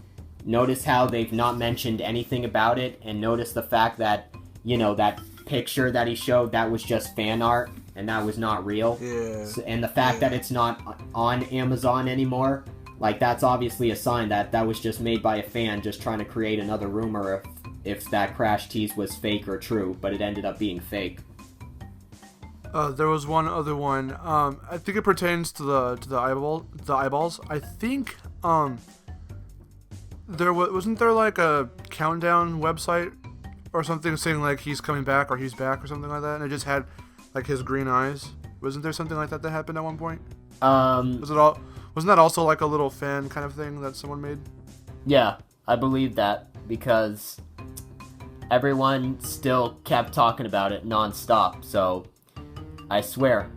notice how they've not mentioned anything about it, and notice the fact that, you know, that picture that he showed, that was just fan art, and that was not real. Yeah. And the fact that it's not on Amazon anymore, like, that's obviously a sign that that was just made by a fan just trying to create another rumor if that Crash tease was fake or true, but it ended up being fake. There was one other one. I think it pertains to the eyeballs. I think wasn't there like a countdown website or something saying like he's coming back or he's back or something like that, and it just had like his green eyes. Wasn't there something like that happened at one point? Wasn't that also like a little fan kind of thing that someone made? Yeah, I believe that because everyone still kept talking about it non-stop, so I swear,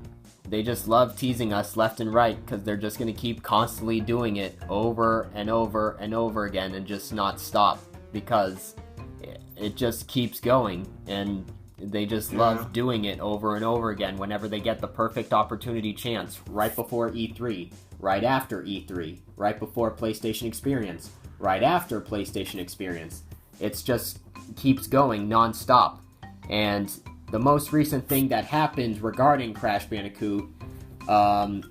they just love teasing us left and right because they're just going to keep constantly doing it over and over and over again and just not stop because it just keeps going, and they just love doing it over and over again whenever they get the perfect opportunity chance, right before E3, right after E3, right before PlayStation Experience, right after PlayStation Experience. It's just keeps going non-stop. And the most recent thing that happened regarding Crash Bandicoot,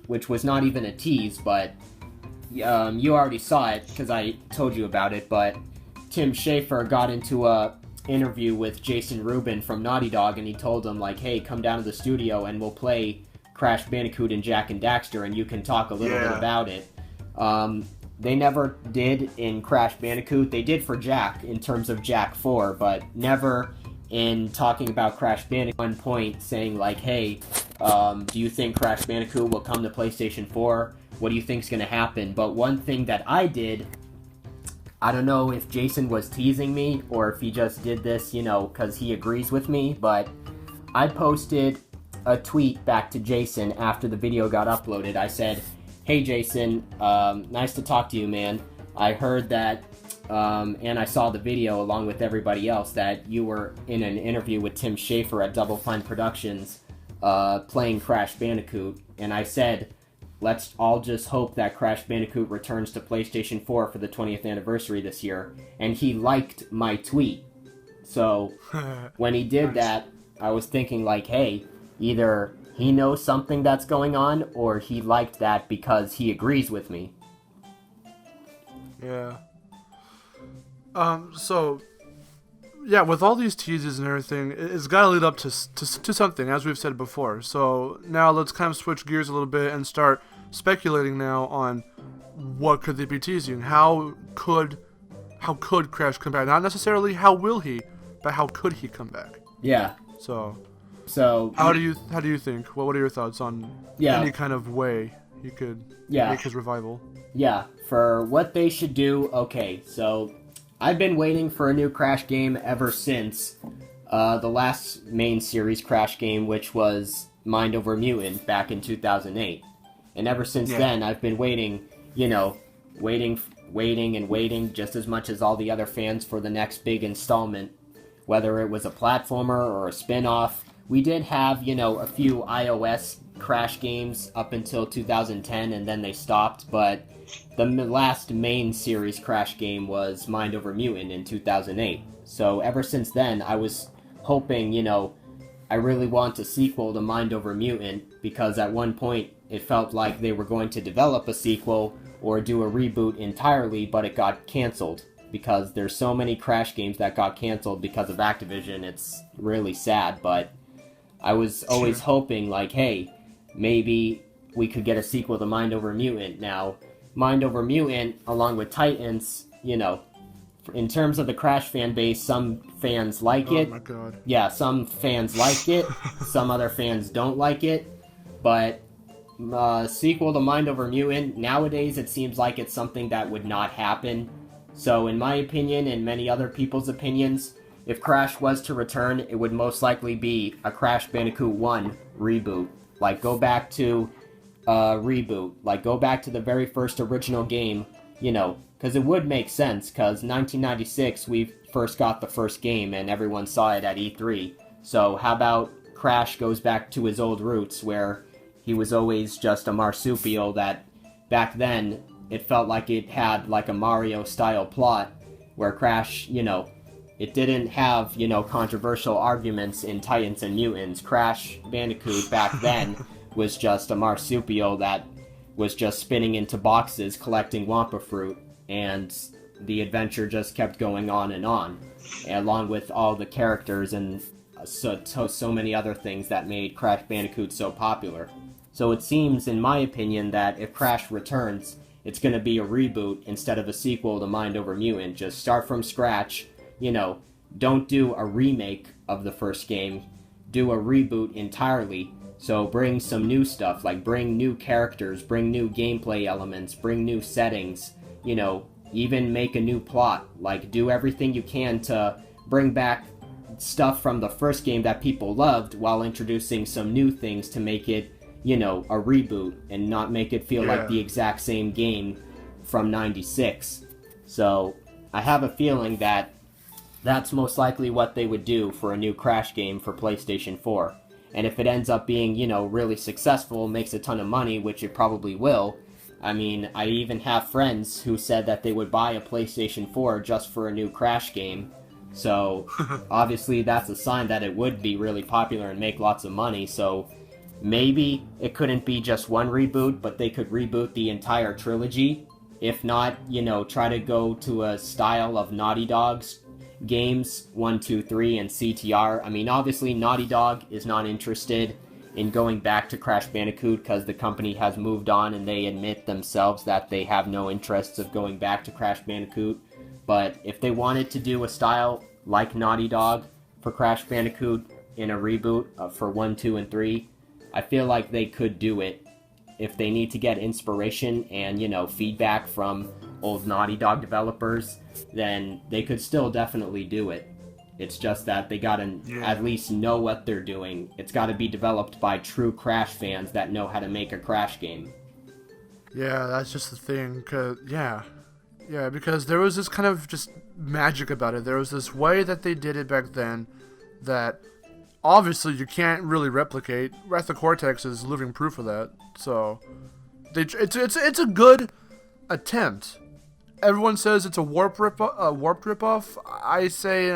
which was not even a tease, but you already saw it because I told you about it, but Tim Schafer got into a interview with Jason Rubin from Naughty Dog, and he told him, like, hey, come down to the studio and we'll play Crash Bandicoot and Jak and Daxter, and you can talk a little bit about it. They never did in Crash Bandicoot. They did for Jak in terms of Jak 4, but never in talking about Crash Bandicoot. One point saying like, hey, do you think Crash Bandicoot will come to PlayStation 4? What do you think's going to happen? But one thing that I did, I don't know if Jason was teasing me or if he just did this, because he agrees with me, but I posted a tweet back to Jason after the video got uploaded. I said, hey Jason, nice to talk to you, man. I heard that, and I saw the video along with everybody else, that you were in an interview with Tim Schafer at Double Fine Productions playing Crash Bandicoot, and I said, let's all just hope that Crash Bandicoot returns to PlayStation 4 for the 20th anniversary this year, and he liked my tweet. So, when he did that, I was thinking like, hey, either he knows something that's going on, or he liked that because he agrees with me. Yeah. So, yeah, with all these teases and everything, it's got to lead up to something, as we've said before. So now let's kind of switch gears a little bit and start speculating now on what could they be teasing. How could Crash come back? Not necessarily how will he, but how could he come back? Yeah. So how do you think? What are your thoughts on any kind of way he could make his revival? Yeah, for what they should do, okay, so I've been waiting for a new Crash game ever since the last main series Crash game, which was Mind Over Mutant back in 2008. And ever since then, I've been waiting, waiting just as much as all the other fans for the next big installment, whether it was a platformer or a spin-off. We did have, a few iOS Crash games up until 2010, and then they stopped, but the last main series Crash game was Mind Over Mutant in 2008. So ever since then, I was hoping, I really want a sequel to Mind Over Mutant, because at one point it felt like they were going to develop a sequel or do a reboot entirely, but it got canceled. Because there's so many Crash games that got canceled because of Activision, it's really sad, but I was always hoping, like, hey, maybe we could get a sequel to Mind Over Mutant. Now, Mind Over Mutant, along with Titans, in terms of the Crash fan base, some fans like it. Oh my god. Yeah, some fans like it, some other fans don't like it, but sequel to Mind Over Mutant, nowadays it seems like it's something that would not happen. So in my opinion, and many other people's opinions, if Crash was to return, it would most likely be a Crash Bandicoot 1 reboot. Like, go back to reboot. Like, go back to the very first original game, because it would make sense, because 1996, we first got the first game, and everyone saw it at E3. So how about Crash goes back to his old roots, where he was always just a marsupial that, back then, it felt like it had, like, a Mario-style plot, where Crash, it didn't have, controversial arguments in Titans and Mutants. Crash Bandicoot back then was just a marsupial that was just spinning into boxes collecting Wampa fruit, and the adventure just kept going on, along with all the characters and so many other things that made Crash Bandicoot so popular. So it seems, in my opinion, that if Crash returns, it's going to be a reboot instead of a sequel to Mind Over Mutant. Just start from scratch, don't do a remake of the first game, do a reboot entirely. So bring some new stuff, like bring new characters, bring new gameplay elements, bring new settings, even make a new plot. Like, do everything you can to bring back stuff from the first game that people loved while introducing some new things to make it, a reboot and not make it feel like the exact same game from 96. So I have a feeling that that's most likely what they would do for a new Crash game for PlayStation 4. And if it ends up being, really successful, makes a ton of money, which it probably will. I mean, I even have friends who said that they would buy a PlayStation 4 just for a new Crash game. So, obviously that's a sign that it would be really popular and make lots of money. So, maybe it couldn't be just one reboot, but they could reboot the entire trilogy. If not, try to go to a style of Naughty Dog's games 1, 2, 3, and CTR. I mean, obviously Naughty Dog is not interested in going back to Crash Bandicoot because the company has moved on and they admit themselves that they have no interests of going back to Crash Bandicoot. But if they wanted to do a style like Naughty Dog for Crash Bandicoot in a reboot for 1, 2, and 3, I feel like they could do it. If they need to get inspiration and, feedback from old Naughty Dog developers, then they could still definitely do it. It's just that they gotta at least know what they're doing. It's gotta be developed by true Crash fans that know how to make a Crash game. Yeah, that's just the thing, because there was this kind of just magic about it. There was this way that they did it back then that obviously you can't really replicate. Wrath of Cortex is living proof of that. So it's a good attempt. Everyone says it's a warped ripoff. I say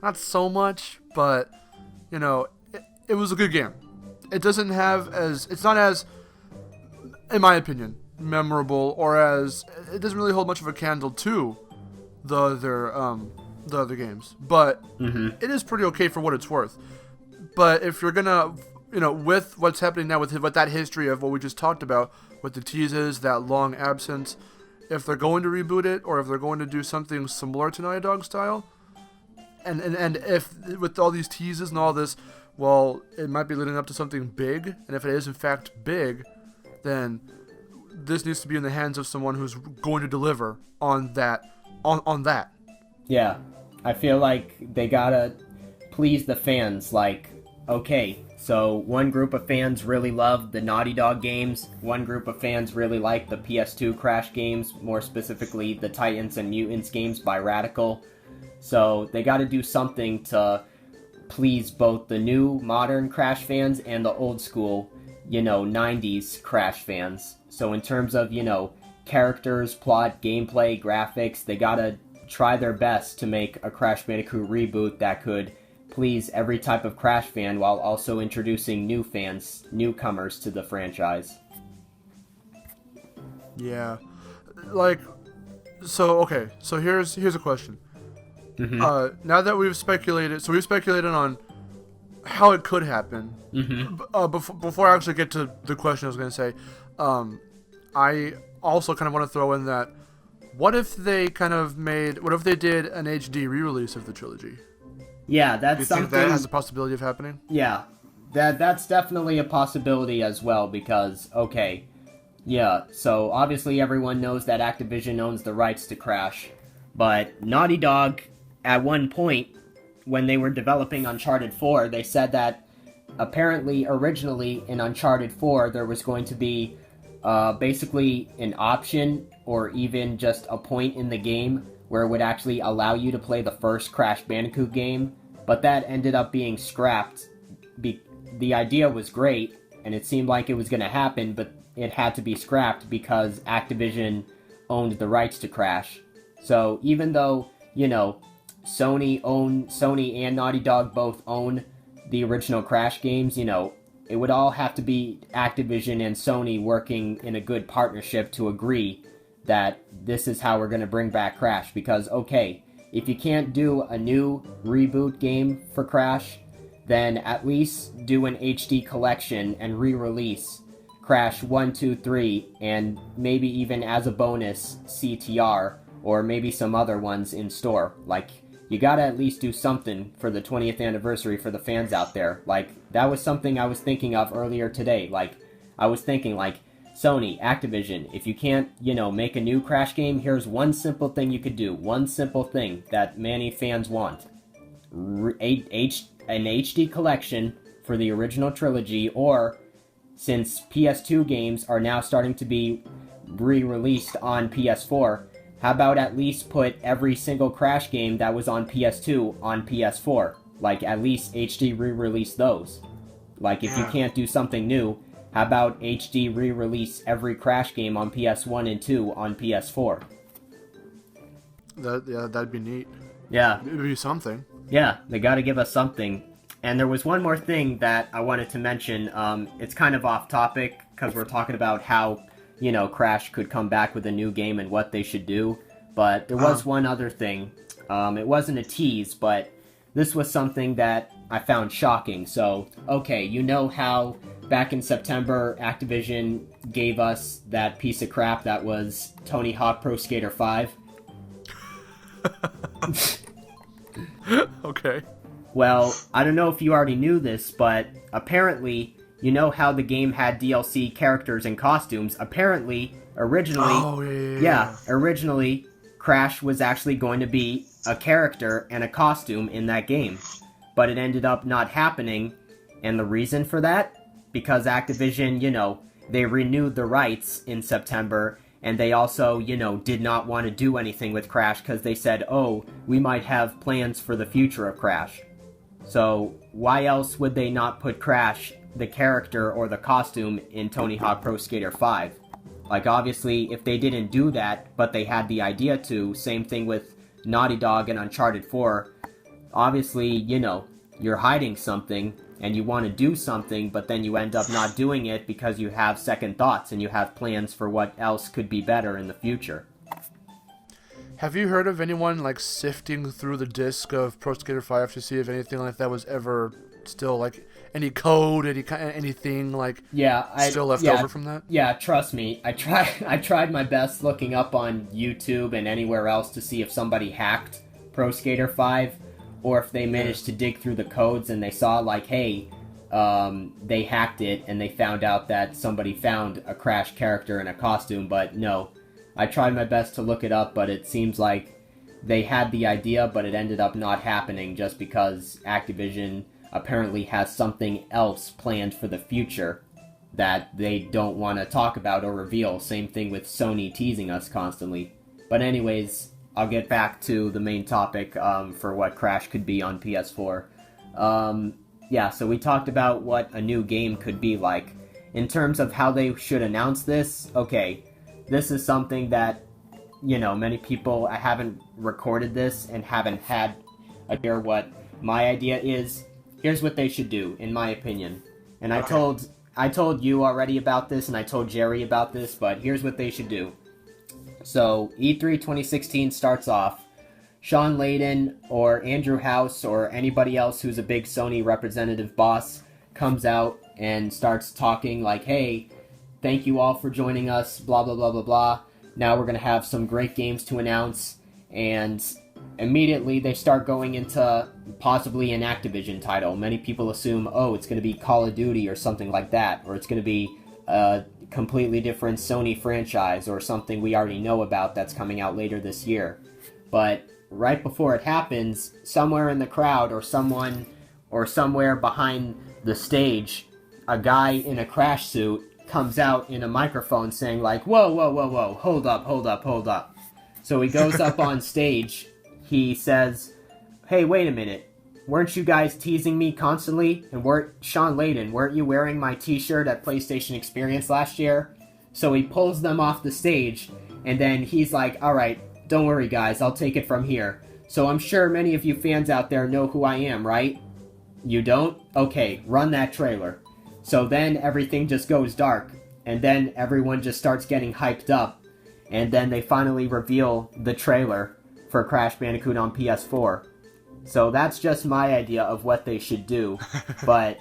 not so much, but it was a good game. It's not as, in my opinion, memorable, or as it doesn't really hold much of a candle to the other games. But it is pretty okay for what it's worth. But if you're gonna, with what's happening now with that history of what we just talked about, with the teases, that long absence, if they're going to reboot it, or if they're going to do something similar to Naughty Dog style, and if with all these teases and all this, well, it might be leading up to something big, and if it is in fact big, then this needs to be in the hands of someone who's going to deliver on that. Yeah, I feel like they gotta please the fans. Like, okay, so one group of fans really love the Naughty Dog games, one group of fans really like the PS2 Crash games, more specifically the Titans and Mutants games by Radical. So they gotta do something to please both the new modern Crash fans and the old school, 90s Crash fans. So in terms of, characters, plot, gameplay, graphics, they gotta try their best to make a Crash Bandicoot reboot that could please every type of Crash fan while also introducing new fans, newcomers to the franchise. Yeah. So here's a question. Now that we've speculated on how it could happen. Before I actually get to the question I was going to say, I also kind of want to throw in that, what if they did an HD re-release of the trilogy? Yeah, that's something. Do you think that has a possibility of happening? Yeah, that's definitely a possibility as well, because, okay, yeah, so obviously everyone knows that Activision owns the rights to Crash, but Naughty Dog, at one point, when they were developing Uncharted 4, they said that apparently originally in Uncharted 4 there was going to be basically an option or even just a point in the game where it would actually allow you to play the first Crash Bandicoot game, but that ended up being scrapped. The idea was great, and it seemed like it was going to happen, but it had to be scrapped because Activision owned the rights to Crash. So even though, Sony and Naughty Dog both own the original Crash games, it would all have to be Activision and Sony working in a good partnership to agree that this is how we're going to bring back Crash. Because, okay, if you can't do a new reboot game for Crash, then at least do an HD collection and re-release Crash 1, 2, 3, and maybe even as a bonus CTR, or maybe some other ones in store. Like, you gotta at least do something for the 20th anniversary for the fans out there. Like, that was something I was thinking of earlier today. Like, I was thinking, like, Sony, Activision, if you can't, make a new Crash game, here's one simple thing you could do. One simple thing that many fans want. An HD collection for the original trilogy, or, since PS2 games are now starting to be re-released on PS4, how about at least put every single Crash game that was on PS2 on PS4? Like, at least HD re-release those. Like, if you can't do something new, how about HD re-release every Crash game on PS1 and 2 on PS4? That'd be neat. Yeah. It'd be something. Yeah, they gotta give us something. And there was one more thing that I wanted to mention. It's kind of off topic, because we're talking about how Crash could come back with a new game and what they should do. But there was one other thing. It wasn't a tease, but this was something that I found shocking. So, okay, how back in September, Activision gave us that piece of crap that was Tony Hawk Pro Skater 5? Okay. Well, I don't know if you already knew this, but apparently, how the game had DLC characters and costumes? Apparently, originally, originally, Crash was actually going to be a character and a costume in that game. But it ended up not happening, and the reason for that? Because Activision, they renewed the rights in September, and they also, did not want to do anything with Crash because they said, oh, we might have plans for the future of Crash. So, why else would they not put Crash, the character or the costume, in Tony Hawk Pro Skater 5? Like, obviously, if they didn't do that, but they had the idea to, same thing with Naughty Dog and Uncharted 4, obviously, you're hiding something, and you want to do something, but then you end up not doing it because you have second thoughts, and you have plans for what else could be better in the future. Have you heard of anyone, sifting through the disc of Pro Skater 5 to see if anything like that was ever still, any code, anything, still left over from that? Yeah, trust me. I tried my best looking up on YouTube and anywhere else to see if somebody hacked Pro Skater 5, or if they managed to dig through the codes and they saw, hey, they hacked it and they found out that somebody found a Crash character and a costume, but no. I tried my best to look it up, but it seems like they had the idea, but it ended up not happening just because Activision apparently has something else planned for the future that they don't want to talk about or reveal. Same thing with Sony teasing us constantly. But anyways, I'll get back to the main topic for what Crash could be on PS4. So we talked about what a new game could be like. In terms of how they should announce this, okay, this is something that, many people, I haven't recorded this and haven't had idea what my idea is. Here's what they should do, in my opinion. And I told you already about this, and I told Jerry about this, but here's what they should do. So, E3 2016 starts off. Shawn Layden or Andrew House or anybody else who's a big Sony representative boss comes out and starts talking hey, thank you all for joining us, blah, blah, blah, blah, blah. Now we're going to have some great games to announce. And immediately they start going into possibly an Activision title. Many people assume, oh, it's going to be Call of Duty or something like that. Or it's going to be a completely different Sony franchise or something we already know about that's coming out later this year. But right before it happens, somewhere in the crowd or someone or somewhere behind the stage, a guy in a Crash suit comes out in a microphone saying whoa, whoa, whoa, whoa, hold up. So he goes up on stage, he says, hey, wait a minute, weren't you guys teasing me constantly? And Shawn Layden, weren't you wearing my t-shirt at PlayStation Experience last year? So he pulls them off the stage, and then he's like, alright, don't worry guys, I'll take it from here. So I'm sure many of you fans out there know who I am, right? You don't? Okay, run that trailer. So then everything just goes dark, and then everyone just starts getting hyped up, and then they finally reveal the trailer for Crash Bandicoot on PS4. So that's just my idea of what they should do, but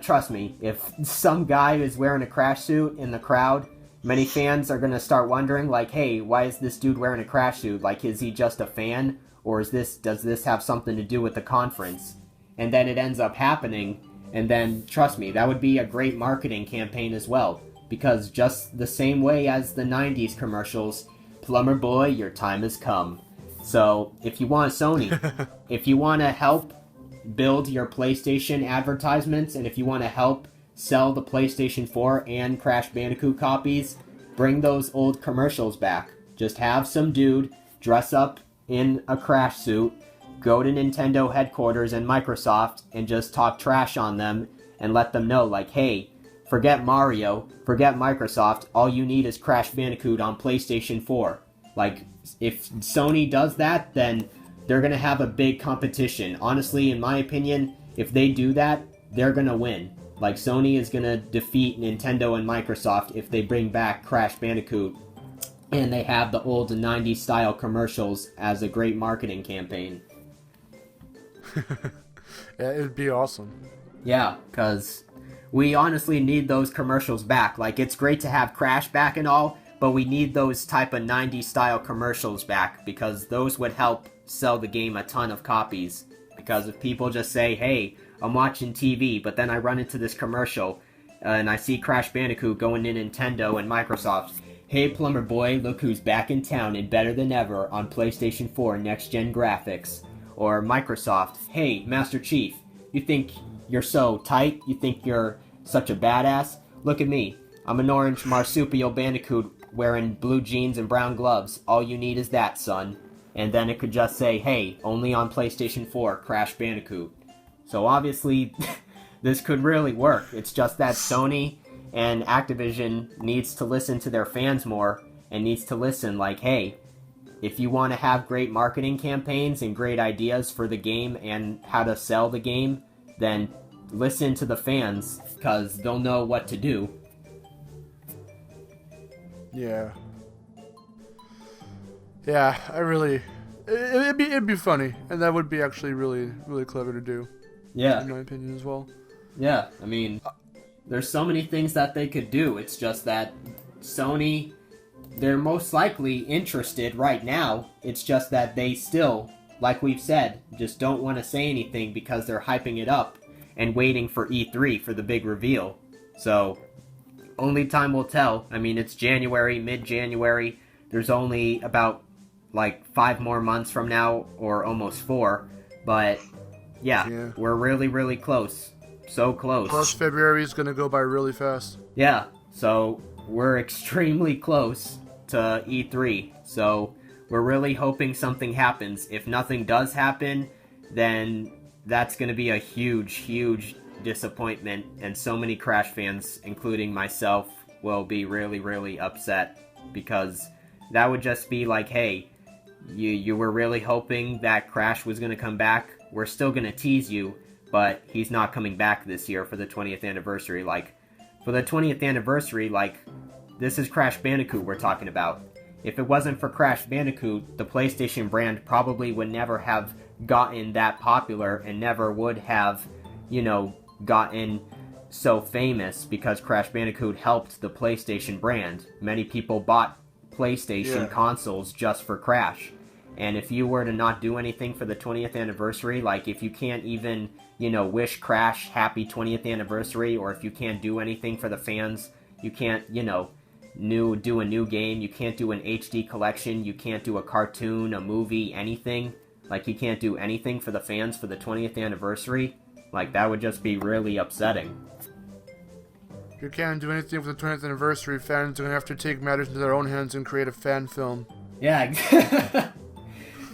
trust me, if some guy is wearing a Crash suit in the crowd, many fans are going to start wondering, like, hey, why is this dude wearing a Crash suit? Like, is he just a fan? Or does this have something to do with the conference? And then it ends up happening, and then, trust me, that would be a great marketing campaign as well. Because just the same way as the 90s commercials, plumber boy, your time has come. So, if you want Sony, if you want to help build your PlayStation advertisements, and if you want to help sell the PlayStation 4 and Crash Bandicoot copies, bring those old commercials back. Just have some dude dress up in a Crash suit, go to Nintendo headquarters and Microsoft, and just talk trash on them and let them know, like, hey, forget Mario, forget Microsoft, all you need is Crash Bandicoot on PlayStation 4. Like, if Sony does that, then they're going to have a big competition. Honestly, in my opinion, if they do that, they're going to win. Like, Sony is going to defeat Nintendo and Microsoft if they bring back Crash Bandicoot and they have the old 90s style commercials as a great marketing campaign. Yeah, it would be awesome. Yeah, because we honestly need those commercials back. Like, it's great to have Crash back and all, but we need those type of 90s style commercials back, because those would help sell the game a ton of copies. Because if people just say, hey, I'm watching TV, but then I run into this commercial, and I see Crash Bandicoot going in Nintendo and Microsoft, hey plumber boy, look who's back in town and better than ever on PlayStation 4 next-gen graphics. Or Microsoft, hey Master Chief, you think you're so tight? You think you're such a badass? Look at me. I'm an orange marsupial bandicoot wearing blue jeans and brown gloves. All you need is that, son. And then it could just say, hey, only on PlayStation 4, Crash Bandicoot. So obviously, this could really work. It's just that Sony and Activision needs to listen to their fans more, and needs to listen like, hey, if you want to have great marketing campaigns and great ideas for the game and how to sell the game, then listen to the fans, because they'll know what to do. Yeah. Yeah, it'd be funny, and that would be actually really, really clever to do. Yeah. In my opinion as well. Yeah, I mean, there's so many things that they could do. It's just that Sony, they're most likely interested right now. It's just that they still, like we've said, just don't want to say anything because they're hyping it up and waiting for E3 for the big reveal. So, only time will tell. I mean, it's January, mid-January. There's only about, 5 more months from now, or almost 4. But, yeah, we're really, really close. So close. Plus, February is going to go by really fast. Yeah, so we're extremely close to E3. So, we're really hoping something happens. If nothing does happen, then that's going to be a huge, huge disappointment, and so many Crash fans, including myself, will be really, really upset, because that would just be like, hey, you were really hoping that Crash was going to come back. We're still going to tease you, but he's not coming back this year for the 20th anniversary. For the 20th anniversary, this is Crash Bandicoot we're talking about. If it wasn't for Crash Bandicoot, the PlayStation brand probably would never have gotten that popular and never would have, gotten so famous, because Crash Bandicoot helped the PlayStation brand. Many people bought PlayStation consoles just for Crash. And if you were to not do anything for the 20th anniversary, if you can't even, wish Crash happy 20th anniversary, or if you can't do anything for the fans, you can't, do a new game, you can't do an HD collection, you can't do a cartoon, a movie, anything. You can't do anything for the fans for the 20th anniversary. That would just be really upsetting. If you can't do anything for the 20th anniversary, fans are going to have to take matters into their own hands and create a fan film. Yeah,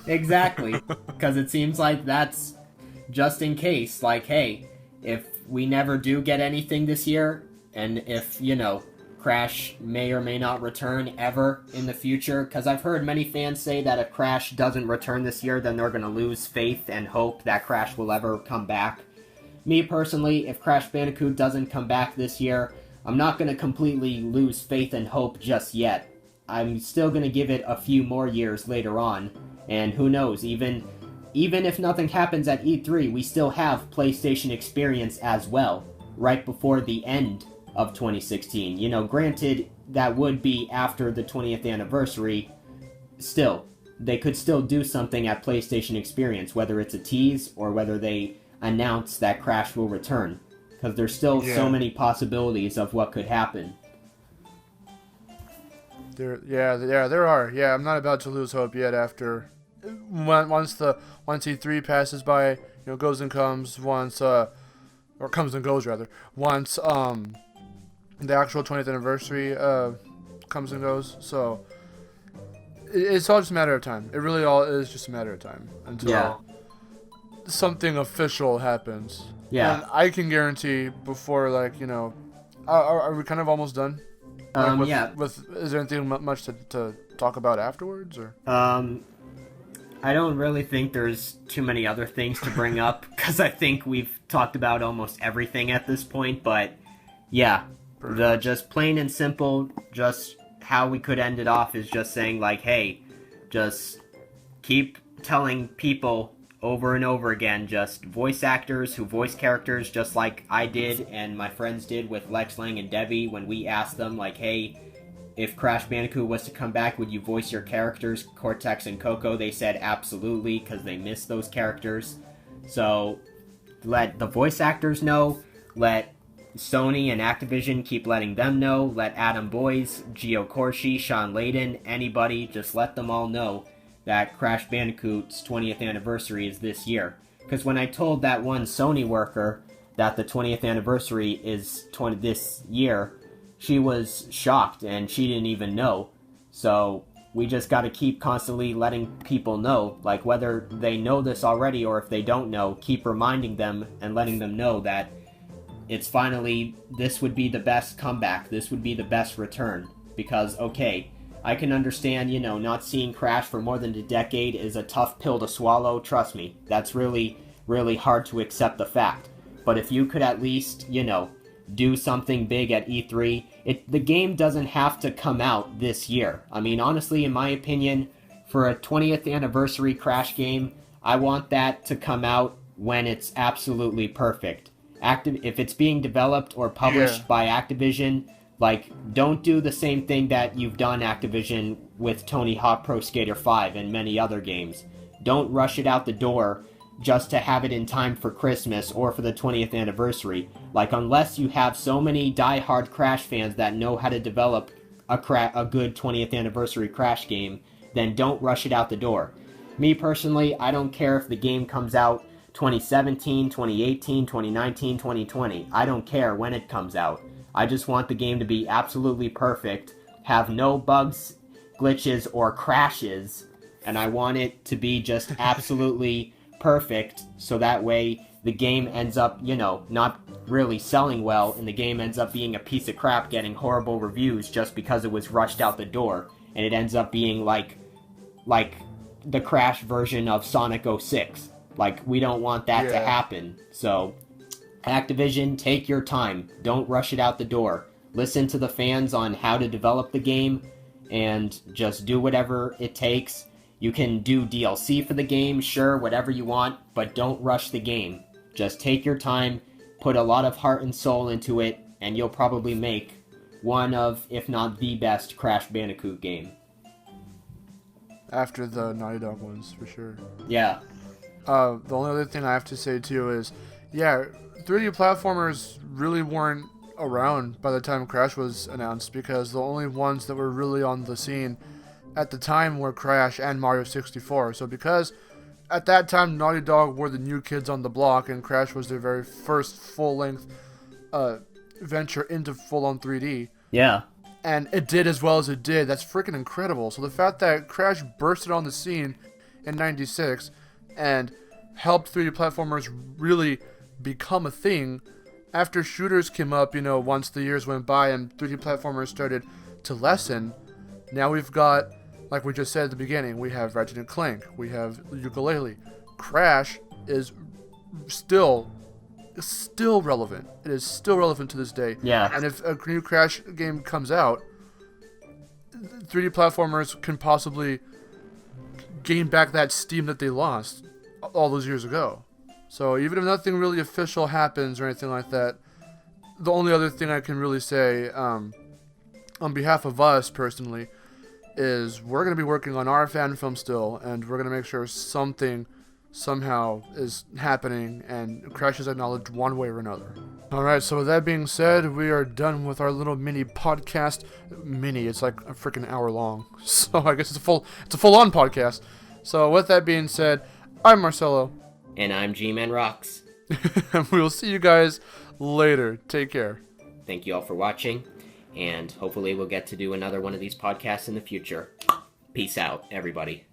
exactly. Because it seems like that's just in case. Hey, if we never do get anything this year, and if, Crash may or may not return ever in the future, because I've heard many fans say that if Crash doesn't return this year, then they're going to lose faith and hope that Crash will ever come back. Me personally, if Crash Bandicoot doesn't come back this year, I'm not going to completely lose faith and hope just yet. I'm still going to give it a few more years later on, and who knows, even if nothing happens at E3, we still have PlayStation Experience as well, right before the end of 2016. You know, granted, that would be after the 20th anniversary. Still, they could still do something at PlayStation Experience, whether it's a tease or whether they announce that Crash will return. Because there's still so many possibilities of what could happen. There are. Yeah, I'm not about to lose hope yet. After once E3 passes by, you know, goes and comes. Or comes and goes rather. Once the actual 20th anniversary comes and goes. So it's all just a matter of time. It really all is just a matter of time until something official happens. Yeah. And I can guarantee before, like, you know, are we kind of almost done? Like is there anything much to talk about afterwards, or? I don't really think there's too many other things to bring up, because I think we've talked about almost everything at this point, but yeah, just plain and simple, just how we could end it off is just saying, like, hey, just keep telling people over and over again, just voice actors who voice characters, just like I did and my friends did with Lex Lang and Debbie when we asked them, like, hey, if Crash Bandicoot was to come back, would you voice your characters, Cortex and Coco? They said absolutely, because they miss those characters. So let the voice actors know, let Sony and Activision keep letting them know, let Adam Boyes, Gio Corshi, Shawn Layden, anybody, just let them all know that Crash Bandicoot's 20th anniversary is this year. Because when I told that one Sony worker that the 20th anniversary is this year, she was shocked and she didn't even know. So we just got to keep constantly letting people know, like, whether they know this already or if they don't know, keep reminding them and letting them know that it's finally, this would be the best comeback, this would be the best return. Because, okay, I can understand, you know, not seeing Crash for more than a decade is a tough pill to swallow, trust me. That's really, really hard to accept the fact. But if you could at least, you know, do something big at E3, the game doesn't have to come out this year. I mean, honestly, in my opinion, for a 20th anniversary Crash game, I want that to come out when it's absolutely perfect. If it's being developed or published by Activision, like, don't do the same thing that you've done, Activision, with Tony Hawk Pro Skater 5 and many other games. Don't rush it out the door just to have it in time for Christmas or for the 20th anniversary. Like, unless you have so many die-hard Crash fans that know how to develop a good 20th anniversary Crash game, then don't rush it out the door. Me personally, I don't care if the game comes out 2017, 2018, 2019, 2020. I don't care when it comes out. I just want the game to be absolutely perfect, have no bugs, glitches, or crashes, and I want it to be just absolutely perfect, so that way the game ends up, you know, not really selling well, and the game ends up being a piece of crap getting horrible reviews just because it was rushed out the door, and it ends up being like the Crash version of Sonic 06. Like, we don't want that to happen. So Activision, take your time. Don't rush it out the door. Listen to the fans on how to develop the game, and just do whatever it takes. You can do DLC for the game, sure, whatever you want, but don't rush the game. Just take your time, put a lot of heart and soul into it, and you'll probably make one of, if not the best, Crash Bandicoot game. After the Naughty Dog ones, for sure. Yeah. The only other thing I have to say, too, is, 3D platformers really weren't around by the time Crash was announced, because the only ones that were really on the scene at the time were Crash and Mario 64. So because at that time Naughty Dog were the new kids on the block and Crash was their very first full-length venture into full-on 3D. Yeah. And it did as well as it did. That's freaking incredible. So the fact that Crash bursted on the scene in 96 and helped 3D platformers really become a thing after shooters came up, once the years went by and 3D platformers started to lessen. Now we've got, like we just said at the beginning, we have Ratchet & Clank, we have Yooka-Laylee. Crash is still relevant. It is still relevant to this day. Yeah. And if a new Crash game comes out, 3D platformers can possibly gain back that steam that they lost all those years ago. So even if nothing really official happens or anything like that, the only other thing I can really say on behalf of us personally is we're going to be working on our fan film still, and we're going to make sure something somehow is happening and Crash is acknowledged one way or another. Alright, so with that being said, we are done with our little mini podcast. Mini, it's like a freaking hour long. So I guess it's a full-on podcast. So with that being said, I'm Marcelo. And I'm Gman Rocks. And we will see you guys later. Take care. Thank you all for watching, and hopefully we'll get to do another one of these podcasts in the future. Peace out, everybody.